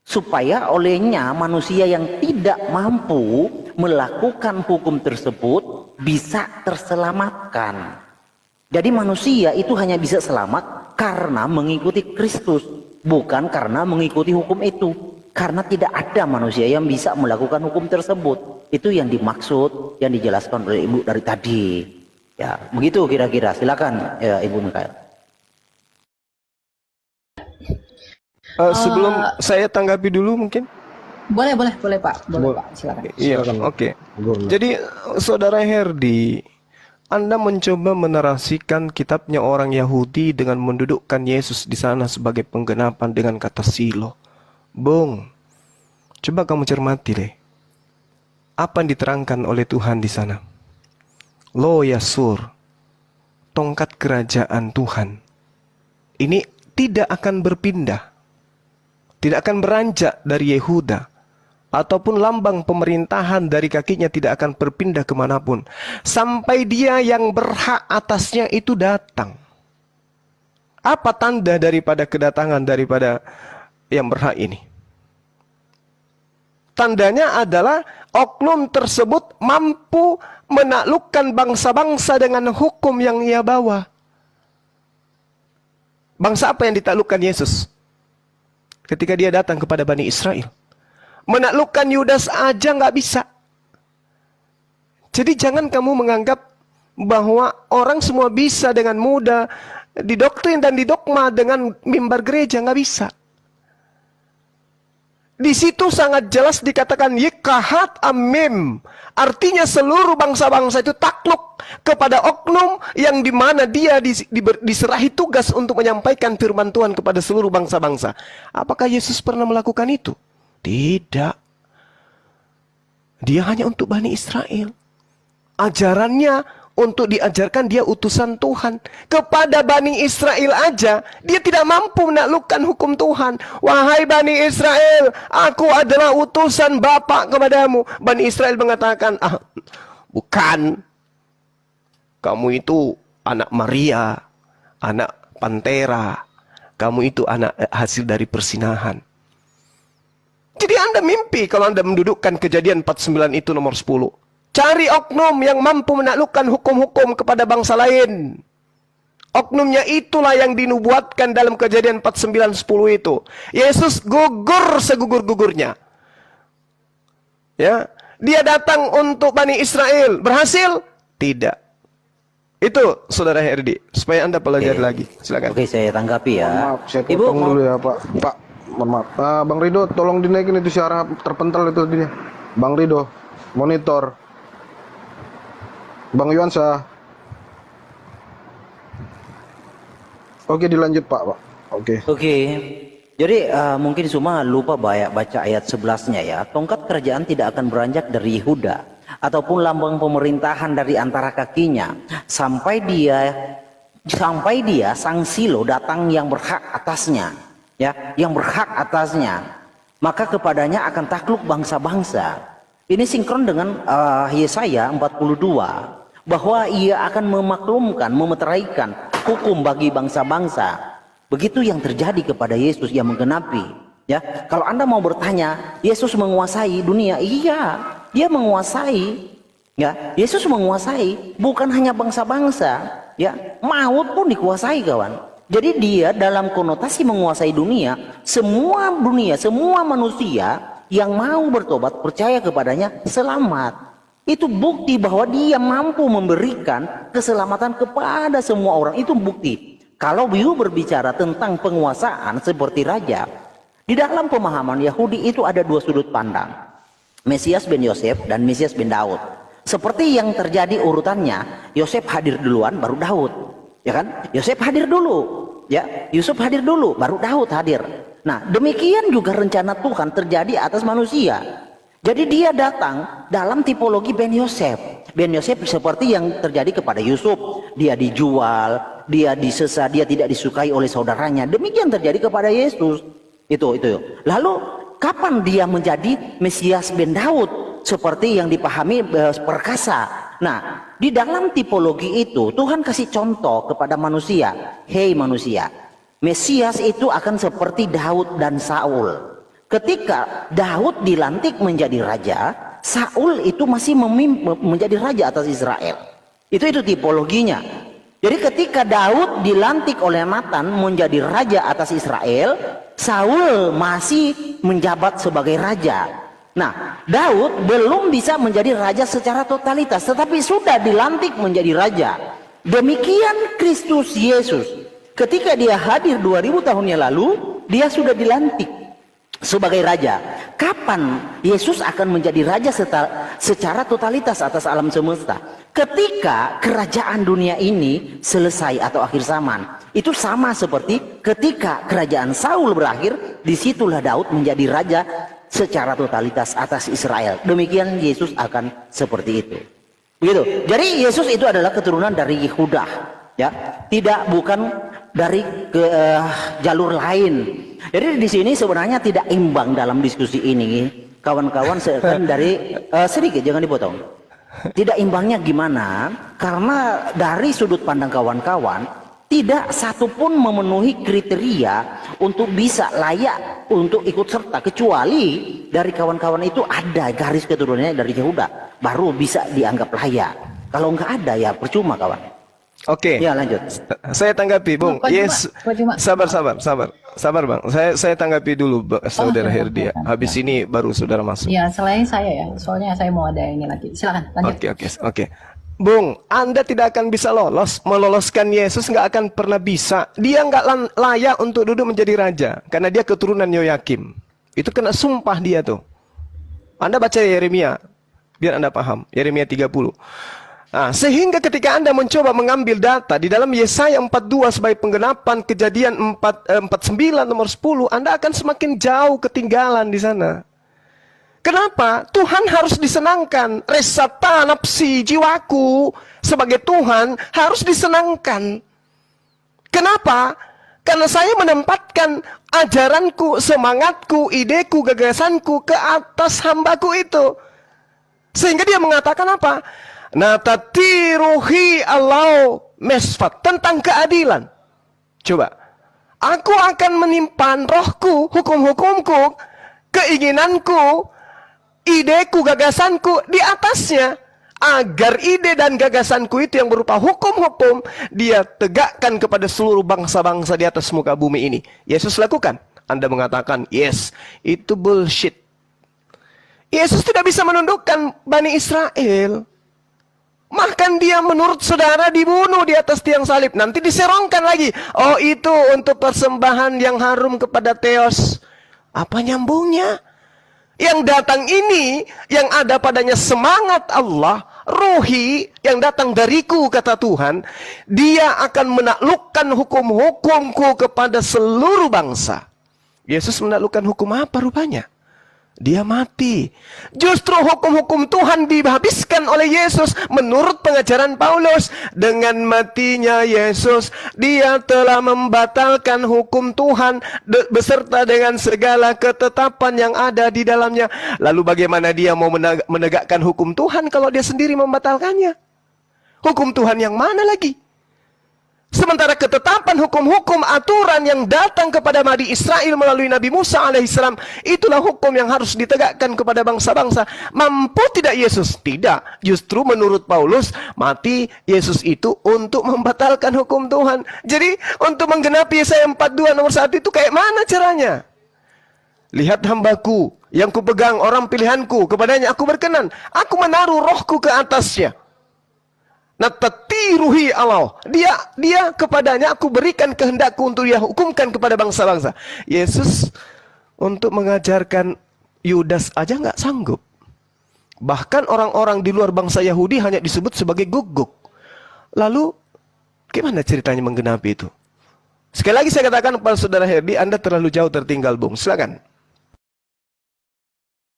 supaya olehnya manusia yang tidak mampu melakukan hukum tersebut bisa terselamatkan. Jadi manusia itu hanya bisa selamat karena mengikuti Kristus, bukan karena mengikuti hukum itu. Karena tidak ada manusia yang bisa melakukan hukum tersebut. Itu yang dimaksud, yang dijelaskan oleh Ibu dari tadi. Ya, begitu kira-kira. Silakan ya, Ibu Mikael.
Sebelum saya tanggapi dulu mungkin.
Boleh Pak. Boleh Pak, silakan.
Iya, oke. Jadi Saudara Herdi, Anda mencoba menarasikan kitabnya orang Yahudi dengan mendudukkan Yesus di sana sebagai penggenapan dengan kata Silo. Bung, coba kamu cermati deh. Apa yang diterangkan oleh Tuhan di sana? Lo Yasur, tongkat kerajaan Tuhan. Ini tidak akan berpindah. Tidak akan beranjak dari Yehuda. Ataupun lambang pemerintahan dari kakinya tidak akan berpindah kemanapun. Sampai dia yang berhak atasnya itu datang. Apa tanda daripada kedatangan daripada yang berhak ini? Tandanya adalah oknum tersebut mampu menaklukkan bangsa-bangsa dengan hukum yang ia bawa. Bangsa apa yang ditaklukkan Yesus? Ketika dia datang kepada Bani Israel. Menaklukkan Yudas aja nggak bisa. Jadi jangan kamu menganggap bahwa orang semua bisa dengan mudah didoktrin dan didogma dengan mimbar gereja, nggak bisa. Di situ sangat jelas dikatakan yikahat amim. Artinya seluruh bangsa-bangsa itu takluk kepada oknum yang dimana dia diserahi tugas untuk menyampaikan firman Tuhan kepada seluruh bangsa-bangsa. Apakah Yesus pernah melakukan itu? Tidak. Dia hanya untuk Bani Israel. Ajarannya untuk diajarkan dia utusan Tuhan. Kepada Bani Israel aja, dia tidak mampu menaklukkan hukum Tuhan. Wahai Bani Israel, aku adalah utusan Bapa kepadamu. Bani Israel mengatakan, bukan. kamu itu anak Maria, anak Pantera, kamu itu anak hasil dari persinahan. Jadi Anda mimpi kalau Anda mendudukkan Kejadian 49 itu nomor 10. Cari oknum yang mampu menaklukkan hukum-hukum kepada bangsa lain. Oknumnya itulah yang dinubuatkan dalam Kejadian 49:10 itu. Yesus gugur segugur-gugurnya. Ya, dia datang untuk Bani Israel. Berhasil? Tidak. Itu Saudara Herdi, supaya Anda pelajari lagi. Silakan.
Oke, saya tanggapi ya.
Mohon maaf, saya
Ibu
potong
mau
dulu ya Pak. Pak, mohon maaf. Bang Rido, tolong dinaikin itu siaran terpental itu dia. Bang Rido, monitor. Bang Yuansa. Oke, dilanjut Pak. Oke.
Oke. Jadi mungkin semua lupa baca ayat 11-nya ya. Tongkat kerajaan tidak akan beranjak dari Yehuda ataupun lambang pemerintahan dari antara kakinya sampai dia sang Silo datang yang berhak atasnya, ya, yang berhak atasnya. Maka kepadanya akan takluk bangsa-bangsa. Ini sinkron dengan Yesaya 42 bahwa ia akan memaklumkan, memeteraikan hukum bagi bangsa-bangsa. Begitu yang terjadi kepada Yesus yang menggenapi. Ya, kalau Anda mau bertanya, Yesus menguasai dunia? Iya, dia menguasai. Ya, Yesus menguasai bukan hanya bangsa-bangsa, ya, maut pun dikuasai, kawan. Jadi dia dalam konotasi menguasai dunia, semua manusia yang mau bertobat, percaya kepadanya, selamat. Itu bukti bahwa dia mampu memberikan keselamatan kepada semua orang. Itu bukti. Kalau you berbicara tentang penguasaan seperti raja, di dalam pemahaman Yahudi itu ada dua sudut pandang. Mesias bin Yosef dan Mesias bin Daud. Seperti yang terjadi urutannya, Yosef hadir duluan baru Daud. Ya kan? Yosef hadir dulu. Ya, Yusuf hadir dulu baru Daud hadir. Nah, demikian juga rencana Tuhan terjadi atas manusia. Jadi dia datang dalam tipologi Ben Yosef. Ben Yosef seperti yang terjadi kepada Yusuf. Dia dijual, dia disesa, dia tidak disukai oleh saudaranya. Demikian terjadi kepada Yesus. Itu. Lalu kapan dia menjadi Mesias Ben Daud? Seperti yang dipahami perkasa. Nah, di dalam tipologi itu Tuhan kasih contoh kepada manusia. Hei manusia, Mesias itu akan seperti Daud dan Saul. Ketika Daud dilantik menjadi raja, Saul itu masih menjadi raja atas Israel. Itu tipologinya. Jadi ketika Daud dilantik oleh Nathan menjadi raja atas Israel, Saul masih menjabat sebagai raja. Nah, Daud belum bisa menjadi raja secara totalitas, tetapi sudah dilantik menjadi raja. Demikian Kristus Yesus. Ketika dia hadir 2000 tahun yang lalu, dia sudah dilantik sebagai raja. Kapan Yesus akan menjadi raja secara totalitas atas alam semesta? Ketika kerajaan dunia ini selesai atau akhir zaman. Itu sama seperti ketika kerajaan Saul berakhir, disitulah Daud menjadi raja secara totalitas atas Israel. Demikian Yesus akan seperti itu. Begitu. Jadi Yesus itu adalah keturunan dari Yehuda, ya, bukan dari jalur lain. Jadi di sini sebenarnya tidak imbang dalam diskusi ini, kawan-kawan. Kan dari sedikit, jangan dipotong. Tidak imbangnya gimana? Karena dari sudut pandang kawan-kawan, tidak satupun memenuhi kriteria untuk bisa layak untuk ikut serta, kecuali dari kawan-kawan itu ada garis keturunannya dari Yehuda, baru bisa dianggap layak. Kalau nggak ada ya percuma, kawan.
Oke.
Ya, lanjut.
Saya tanggapi, Bung. Sabar, Bang. Saya tanggapi dulu, Saudara Herdi. Habis ini baru Saudara masuk.
Ya, selain saya ya, soalnya saya mau ada ini lagi. Silakan, lanjut.
Oke. Bung, Anda tidak akan bisa meloloskan Yesus, nggak akan pernah bisa. Dia nggak layak untuk duduk menjadi raja, karena dia keturunan Yoyakim. Itu kena sumpah dia tuh. Anda baca Yeremia, biar Anda paham. Yeremia 30. Nah, sehingga ketika Anda mencoba mengambil data di dalam Yesaya 42 sebagai penggenapan Kejadian 49 nomor 10, Anda akan semakin jauh ketinggalan di sana. Kenapa? Tuhan harus disenangkan. Resata nafsi jiwaku sebagai Tuhan harus disenangkan. Kenapa? Karena saya menempatkan ajaranku, semangatku, ideku, gagasanku ke atas hambaku itu. Sehingga dia mengatakan apa? Natatiruhi Allah mesfat, tentang keadilan. Coba, aku akan menyimpan rohku, hukum-hukumku, keinginanku, ideku, gagasanku di atasnya, agar ide dan gagasanku itu yang berupa hukum-hukum dia tegakkan kepada seluruh bangsa-bangsa di atas muka bumi ini. Yesus lakukan. Anda mengatakan, yes, itu bullshit. Yesus tidak bisa menundukkan Bani Israel. Bahkan dia menurut saudara dibunuh di atas tiang salib. Nanti diserongkan lagi. Oh, itu untuk persembahan yang harum kepada Theos. Apa nyambungnya? Yang datang ini, yang ada padanya semangat Allah, ruhi, yang datang dariku, kata Tuhan, dia akan menaklukkan hukum-hukumku kepada seluruh bangsa. Yesus menaklukkan hukum apa rupanya? Dia mati. Justru hukum-hukum Tuhan dihabiskan oleh Yesus menurut pengajaran Paulus. Dengan matinya Yesus, dia telah membatalkan hukum Tuhan beserta dengan segala ketetapan yang ada di dalamnya. Lalu bagaimana dia mau menegakkan hukum Tuhan kalau dia sendiri membatalkannya? Hukum Tuhan yang mana lagi? Sementara ketetapan hukum-hukum aturan yang datang kepada Bani Israel melalui Nabi Musa alaihissalam, itulah hukum yang harus ditegakkan kepada bangsa-bangsa. Mampu tidak Yesus? Tidak. Justru menurut Paulus, mati Yesus itu untuk membatalkan hukum Tuhan. Jadi untuk menggenapi Yesaya 42 nomor 1 itu kayak mana caranya? Lihat hambaku yang kupegang, orang pilihanku, kepadanya aku berkenan. Aku menaruh rohku ke atasnya. Natatiruhi Allah. Dia kepadanya aku berikan kehendakku untuk dia hukumkan kepada bangsa-bangsa. Yesus untuk mengajarkan Yudas aja nggak sanggup. Bahkan orang-orang di luar bangsa Yahudi hanya disebut sebagai guguk. Lalu gimana ceritanya menggenapi itu? Sekali lagi saya katakan kepada saudara Herdi, Anda terlalu jauh tertinggal, Bung. Silakan.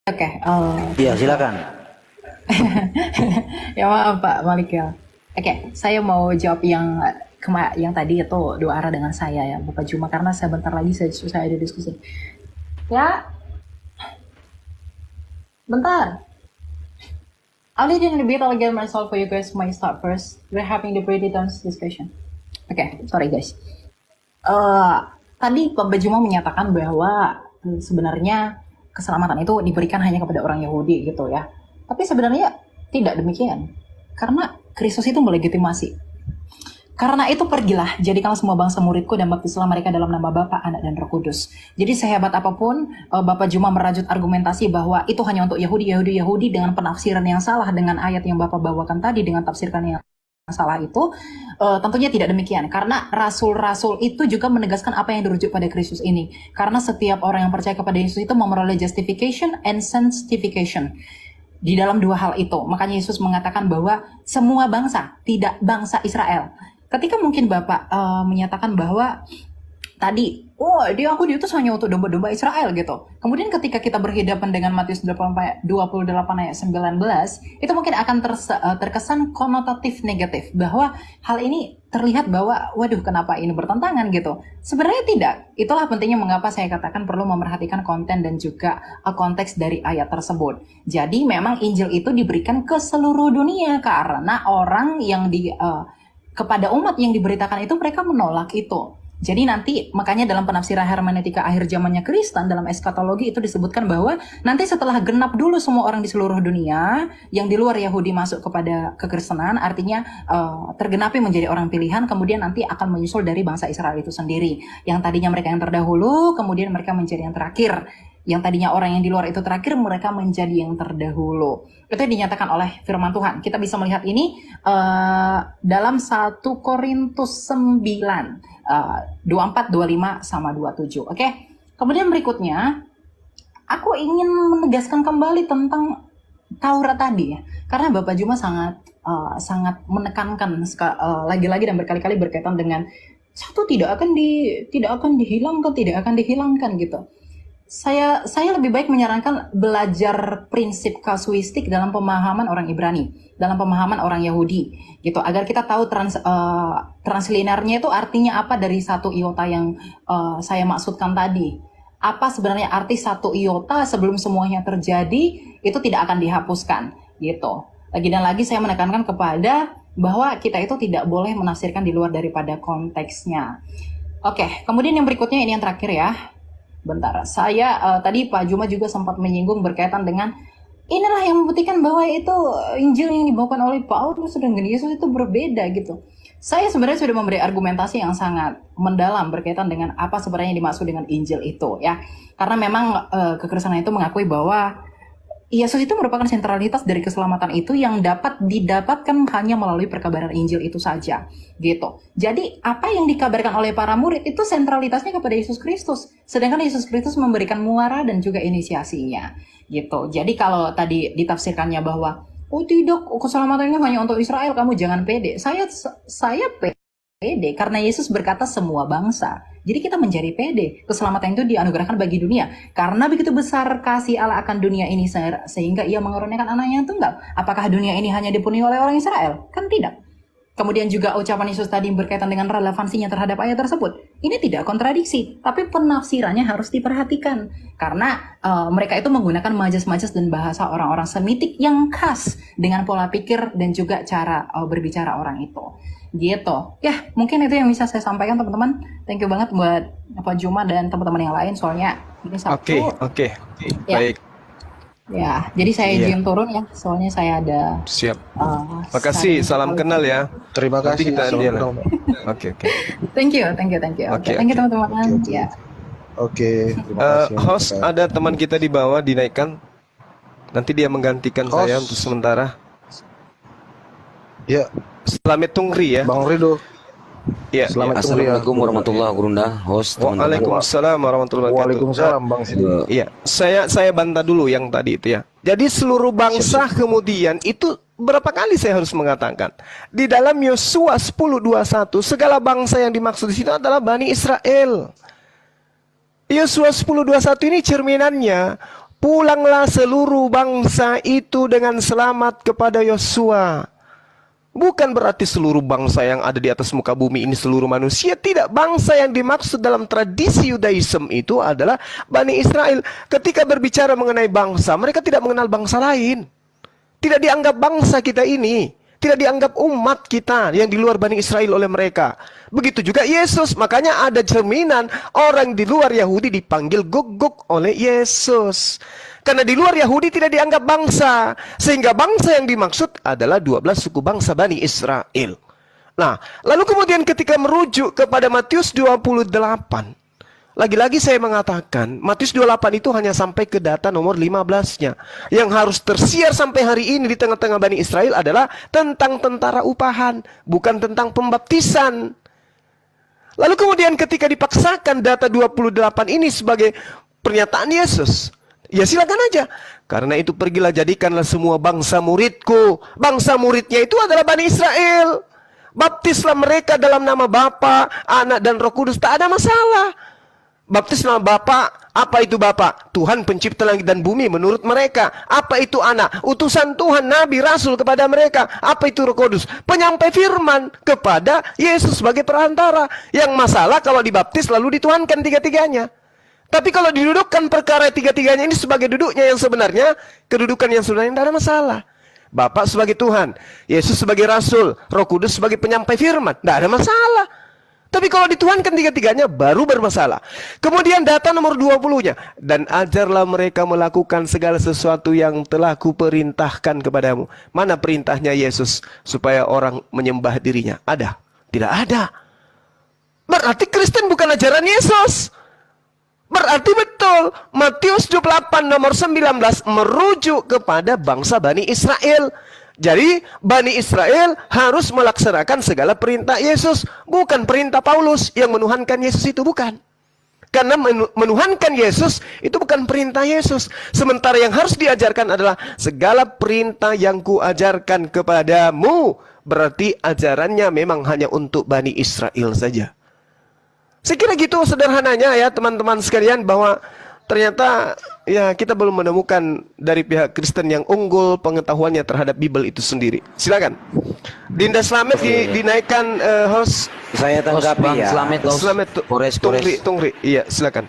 Oke.
Iya, silakan.
Ya maaf Pak Malik ya. Oke, saya mau jawab yang tadi itu dua arah dengan saya ya, Bapak Juma, karena sebentar lagi saya ada diskusi. Ya, bentar. I'll lead in a bit. I'll get myself for you guys. My start first. We're having the pretty dance discussion. Oke, sorry guys. Tadi Bapak Juma menyatakan bahwa sebenarnya keselamatan itu diberikan hanya kepada orang Yahudi gitu ya. Tapi sebenarnya tidak demikian. Karena Kristus itu melegitimasi. Karena itu pergilah, jadikanlah semua bangsa muridku dan baptislah mereka dalam nama Bapa, Anak dan Roh Kudus. Jadi sehebat apapun Bapak Juma merajut argumentasi bahwa itu hanya untuk Yahudi dengan penafsiran yang salah dengan ayat yang Bapak bawakan tadi dengan tafsirkan yang salah itu, tentunya tidak demikian. Karena rasul-rasul itu juga menegaskan apa yang dirujuk pada Kristus ini. Karena setiap orang yang percaya kepada Yesus itu memperoleh justification and sanctification. Di dalam dua hal itu, makanya Yesus mengatakan bahwa semua bangsa, tidak bangsa Israel. Ketika mungkin Bapak menyatakan bahwa tadi, dia aku diutus hanya untuk domba-domba Israel gitu. Kemudian ketika kita berhadapan dengan Matius 28 ayat 19, itu mungkin akan terkesan konotatif negatif. Bahwa hal ini terlihat bahwa, waduh kenapa ini bertentangan gitu. Sebenarnya tidak. Itulah pentingnya mengapa saya katakan perlu memerhatikan konten dan juga konteks dari ayat tersebut. Jadi memang Injil itu diberikan ke seluruh dunia karena orang yang kepada umat yang diberitakan itu mereka menolak itu. Jadi nanti makanya dalam penafsiran hermeneutika akhir zamannya Kristen dalam eskatologi itu disebutkan bahwa nanti setelah genap dulu semua orang di seluruh dunia yang di luar Yahudi masuk kepada kekristenan, artinya tergenapi menjadi orang pilihan, kemudian nanti akan menyusul dari bangsa Israel itu sendiri. Yang tadinya mereka yang terdahulu, kemudian mereka menjadi yang terakhir. Yang tadinya orang yang di luar itu terakhir, mereka menjadi yang terdahulu. Itu dinyatakan oleh firman Tuhan. Kita bisa melihat ini dalam 1 Korintus 9, 24, 25, sama 27. Oke? Kemudian berikutnya, aku ingin menegaskan kembali tentang Taurat tadi ya. Karena Bapak Juma sangat menekankan lagi-lagi dan berkali-kali berkaitan dengan satu tidak akan dihilangkan gitu. Saya lebih baik menyarankan belajar prinsip kasuistik dalam pemahaman orang Ibrani, dalam pemahaman orang Yahudi, gitu, agar kita tahu translinernya itu artinya apa dari satu iota yang saya maksudkan tadi. Apa sebenarnya arti satu iota sebelum semuanya terjadi itu tidak akan dihapuskan, gitu. Lagi dan lagi saya menekankan kepada bahwa kita itu tidak boleh menafsirkan di luar daripada konteksnya. Oke, kemudian yang berikutnya ini yang terakhir ya. Bentar, saya tadi Pak Juma juga sempat menyinggung berkaitan dengan inilah yang membuktikan bahwa itu Injil yang dibawakan oleh Paulus dengan Yesus itu berbeda gitu. Saya sebenarnya sudah memberi argumentasi yang sangat mendalam berkaitan dengan apa sebenarnya yang dimaksud dengan Injil itu ya. Karena memang kekristenan itu mengakui bahwa Yesus itu merupakan sentralitas dari keselamatan itu yang dapat didapatkan hanya melalui perkabaran Injil itu saja, gitu. Jadi apa yang dikabarkan oleh para murid itu sentralitasnya kepada Yesus Kristus, sedangkan Yesus Kristus memberikan muara dan juga inisiasinya, gitu. Jadi kalau tadi ditafsirkannya bahwa oh tidak, keselamatan ini hanya untuk Israel, kamu jangan pede. Saya pede karena Yesus berkata semua bangsa. Jadi kita menjadi pede. Keselamatan itu dianugerahkan bagi dunia. Karena begitu besar kasih Allah akan dunia ini sehingga ia mengaruniakan anaknya yang tunggal. Apakah dunia ini hanya dipenuhi oleh orang Israel? Kan tidak. Kemudian juga ucapan Yesus tadi berkaitan dengan relevansinya terhadap ayat tersebut. Ini tidak kontradiksi, tapi penafsirannya harus diperhatikan. Karena mereka itu menggunakan majas-majas dan bahasa orang-orang Semitik yang khas dengan pola pikir dan juga cara berbicara orang itu. Gitu. Ya, mungkin itu yang bisa saya sampaikan teman-teman. Thank you banget buat Pak Juma dan teman-teman yang lain. Soalnya ini satu.
Oke.
Ya.
Baik.
Ya, jadi saya
Iya.
izin turun ya. Soalnya saya ada.
Siap. Makasih, salam kenal ya.
Terima
Nanti
kasih.
kita
Salam
dia lah.
kenal, Mbak.
Oke.
Thank you.
Oke,
Thank you
oke.
teman-teman. Ya.
Oke, terima kasih.
Host, ada teman kita di bawah dinaikkan. Nanti dia menggantikan
Host.
saya untuk sementara.
Ya,
Selamat Tungri ya.
Bang Rido.
Iya.
Selamat tunggu ya.
Assalamualaikum warahmatullahi wabarakatuh, host teman-teman.
Waalaikumsalam warahmatullahi wabarakatuh.
Waalaikumsalam Bang Sidi.
Iya, saya bantah dulu yang tadi itu ya. Jadi seluruh bangsa kemudian itu berapa kali saya harus mengatakan di dalam Yosua 10:21 segala bangsa yang dimaksud di situ adalah Bani Israel. Yosua 10:21 ini cerminannya, pulanglah seluruh bangsa itu dengan selamat kepada Yosua. Bukan berarti seluruh bangsa yang ada di atas muka bumi ini seluruh manusia. Tidak, bangsa yang dimaksud dalam tradisi Yudaism itu adalah Bani Israel. Ketika berbicara mengenai bangsa, mereka tidak mengenal bangsa lain. Tidak dianggap bangsa kita ini. Tidak dianggap umat kita yang di luar Bani Israel oleh mereka. Begitu juga Yesus. Makanya ada cerminan orang di luar Yahudi dipanggil Gog oleh Yesus. Karena di luar Yahudi tidak dianggap bangsa. Sehingga bangsa yang dimaksud adalah 12 suku bangsa Bani Israel. Nah, lalu kemudian ketika merujuk kepada Matius 28. Lagi-lagi saya mengatakan, Matius 28 itu hanya sampai ke data nomor 15-nya. Yang harus tersiar sampai hari ini di tengah-tengah Bani Israel adalah tentang tentara upahan. Bukan tentang pembaptisan. Lalu kemudian ketika dipaksakan data 28 ini sebagai pernyataan Yesus, ya silakan aja. Karena itu pergilah jadikanlah semua bangsa muridku. Bangsa muridnya itu adalah Bani Israel. Baptislah mereka dalam nama Bapa, Anak dan Roh Kudus. Tak ada masalah. Baptis nama Bapa. Apa itu Bapa? Tuhan pencipta langit dan bumi menurut mereka. Apa itu Anak? Utusan Tuhan, Nabi, Rasul kepada mereka. Apa itu Roh Kudus? Penyampai firman kepada Yesus sebagai perantara. Yang masalah kalau dibaptis lalu dituhankan tiga-tiganya. Tapi kalau didudukkan perkara tiga-tiganya ini sebagai duduknya yang sebenarnya, kedudukan yang sebenarnya tidak ada masalah. Bapa sebagai Tuhan, Yesus sebagai Rasul, Roh Kudus sebagai penyampai firman, tidak ada masalah. Tapi kalau dituhankan tiga-tiganya baru bermasalah. Kemudian data nomor 20-nya. Dan ajarlah mereka melakukan segala sesuatu yang telah kuperintahkan kepadamu. Mana perintahnya Yesus supaya orang menyembah dirinya? Ada? Tidak ada. Berarti Kristen bukan ajaran Yesus. Berarti betul, Matius 28 nomor 19 merujuk kepada bangsa Bani Israel. Jadi Bani Israel harus melaksanakan segala perintah Yesus. Bukan perintah Paulus yang menuhankan Yesus itu, bukan. Karena menuhankan Yesus itu bukan perintah Yesus. Sementara yang harus diajarkan adalah segala perintah yang kuajarkan kepadamu. Berarti ajarannya memang hanya untuk Bani Israel saja. Saya kira gitu sederhananya ya teman-teman sekalian, bahwa ternyata ya kita belum menemukan dari pihak Kristen yang unggul pengetahuannya terhadap Bible itu sendiri. Silakan. Dinda Slamet dinaikkan host.
Saya tanggapi
Bang
ya.
Slamet,
Slamet
Kores.
Tungri. Iya, silakan.